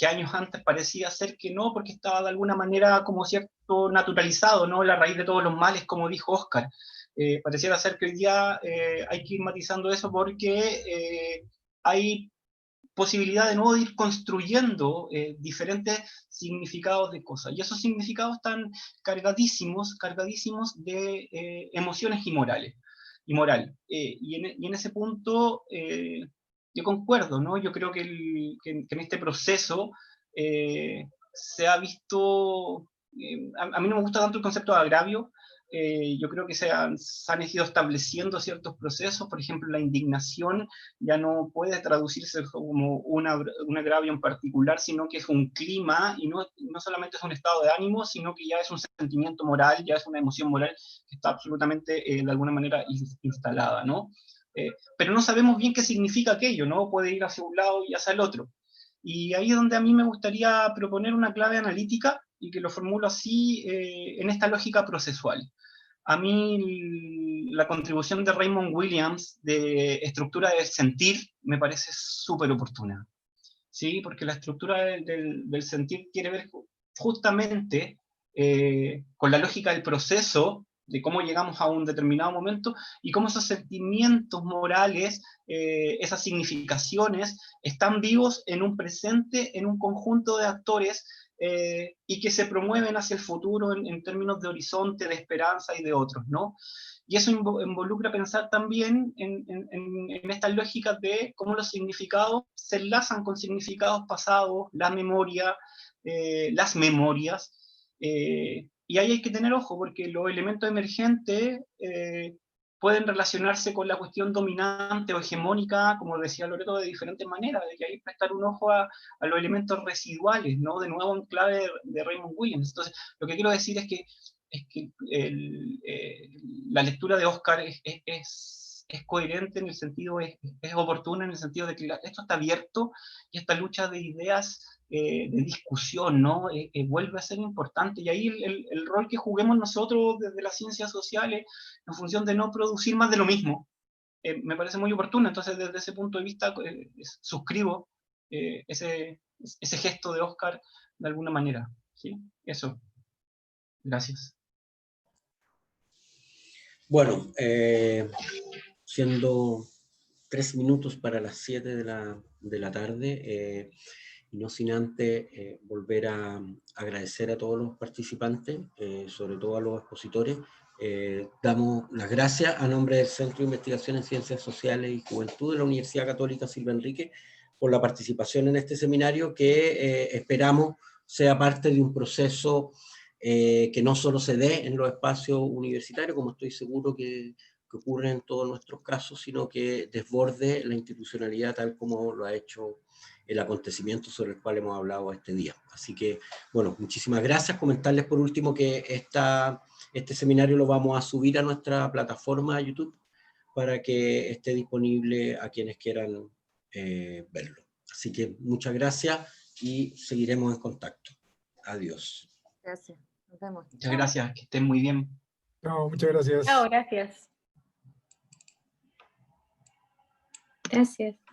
años antes parecía ser que no, porque estaba de alguna manera como cierto naturalizado, ¿no? La raíz de todos los males, como dijo Oscar. Pareciera ser que hoy día hay que ir matizando eso porque hay posibilidad de nuevo ir construyendo diferentes significados de cosas. Y esos significados están cargadísimos de emociones y morales. Y en ese punto yo concuerdo, ¿no? Yo creo que en este proceso se ha visto, a mí no me gusta tanto el concepto de agravio. Yo creo que se han ido estableciendo ciertos procesos, por ejemplo, la indignación ya no puede traducirse como un agravio en particular, sino que es un clima, y no solamente es un estado de ánimo, sino que ya es un sentimiento moral, ya es una emoción moral que está absolutamente, de alguna manera, instalada, ¿no? Pero no sabemos bien qué significa aquello, ¿no? Puede ir hacia un lado y hacia el otro. Y ahí es donde a mí me gustaría proponer una clave analítica, y que lo formulo así, en esta lógica procesual. A mí la contribución de Raymond Williams de estructura del sentir me parece súper oportuna, ¿sí? Porque la estructura del sentir tiene que ver justamente con la lógica del proceso, de cómo llegamos a un determinado momento, y cómo esos sentimientos morales, esas significaciones, están vivos en un presente, en un conjunto de actores, y que se promueven hacia el futuro en términos de horizonte, de esperanza y de otros, ¿no? Y eso involucra pensar también en estas lógicas de cómo los significados se enlazan con significados pasados, la memoria, las memorias, y ahí hay que tener ojo, porque los elementos emergentes pueden relacionarse con la cuestión dominante o hegemónica, como decía Loreto, de diferentes maneras, de que hay que prestar un ojo a los elementos residuales, ¿no? De nuevo en clave de Raymond Williams. Entonces, lo que quiero decir es que la lectura de Oscar es coherente en el sentido, es oportuna en el sentido de que esto está abierto, y esta lucha de ideas, de discusión, ¿no? Vuelve a ser importante, y ahí el rol que juguemos nosotros desde las ciencias sociales, en función de no producir más de lo mismo, me parece muy oportuno. Entonces, desde ese punto de vista, suscribo ese gesto de Oscar de alguna manera, ¿sí? Eso. Gracias. Bueno, siendo 3 minutos para las 7 de la tarde, y no sin antes volver a agradecer a todos los participantes, sobre todo a los expositores. Damos las gracias a nombre del Centro de Investigación en Ciencias Sociales y Juventud de la Universidad Católica Silva Enrique por la participación en este seminario, que esperamos sea parte de un proceso que no solo se dé en los espacios universitarios, como estoy seguro que ocurre en todos nuestros casos, sino que desborde la institucionalidad tal como lo ha hecho el acontecimiento sobre el cual hemos hablado este día. Así que, bueno, muchísimas gracias. Comentarles por último que este seminario lo vamos a subir a nuestra plataforma de YouTube para que esté disponible a quienes quieran verlo. Así que muchas gracias y seguiremos en contacto. Adiós. Gracias. Nos vemos. Muchas gracias, que estén muy bien. No, muchas gracias. Chao, gracias. Gracias.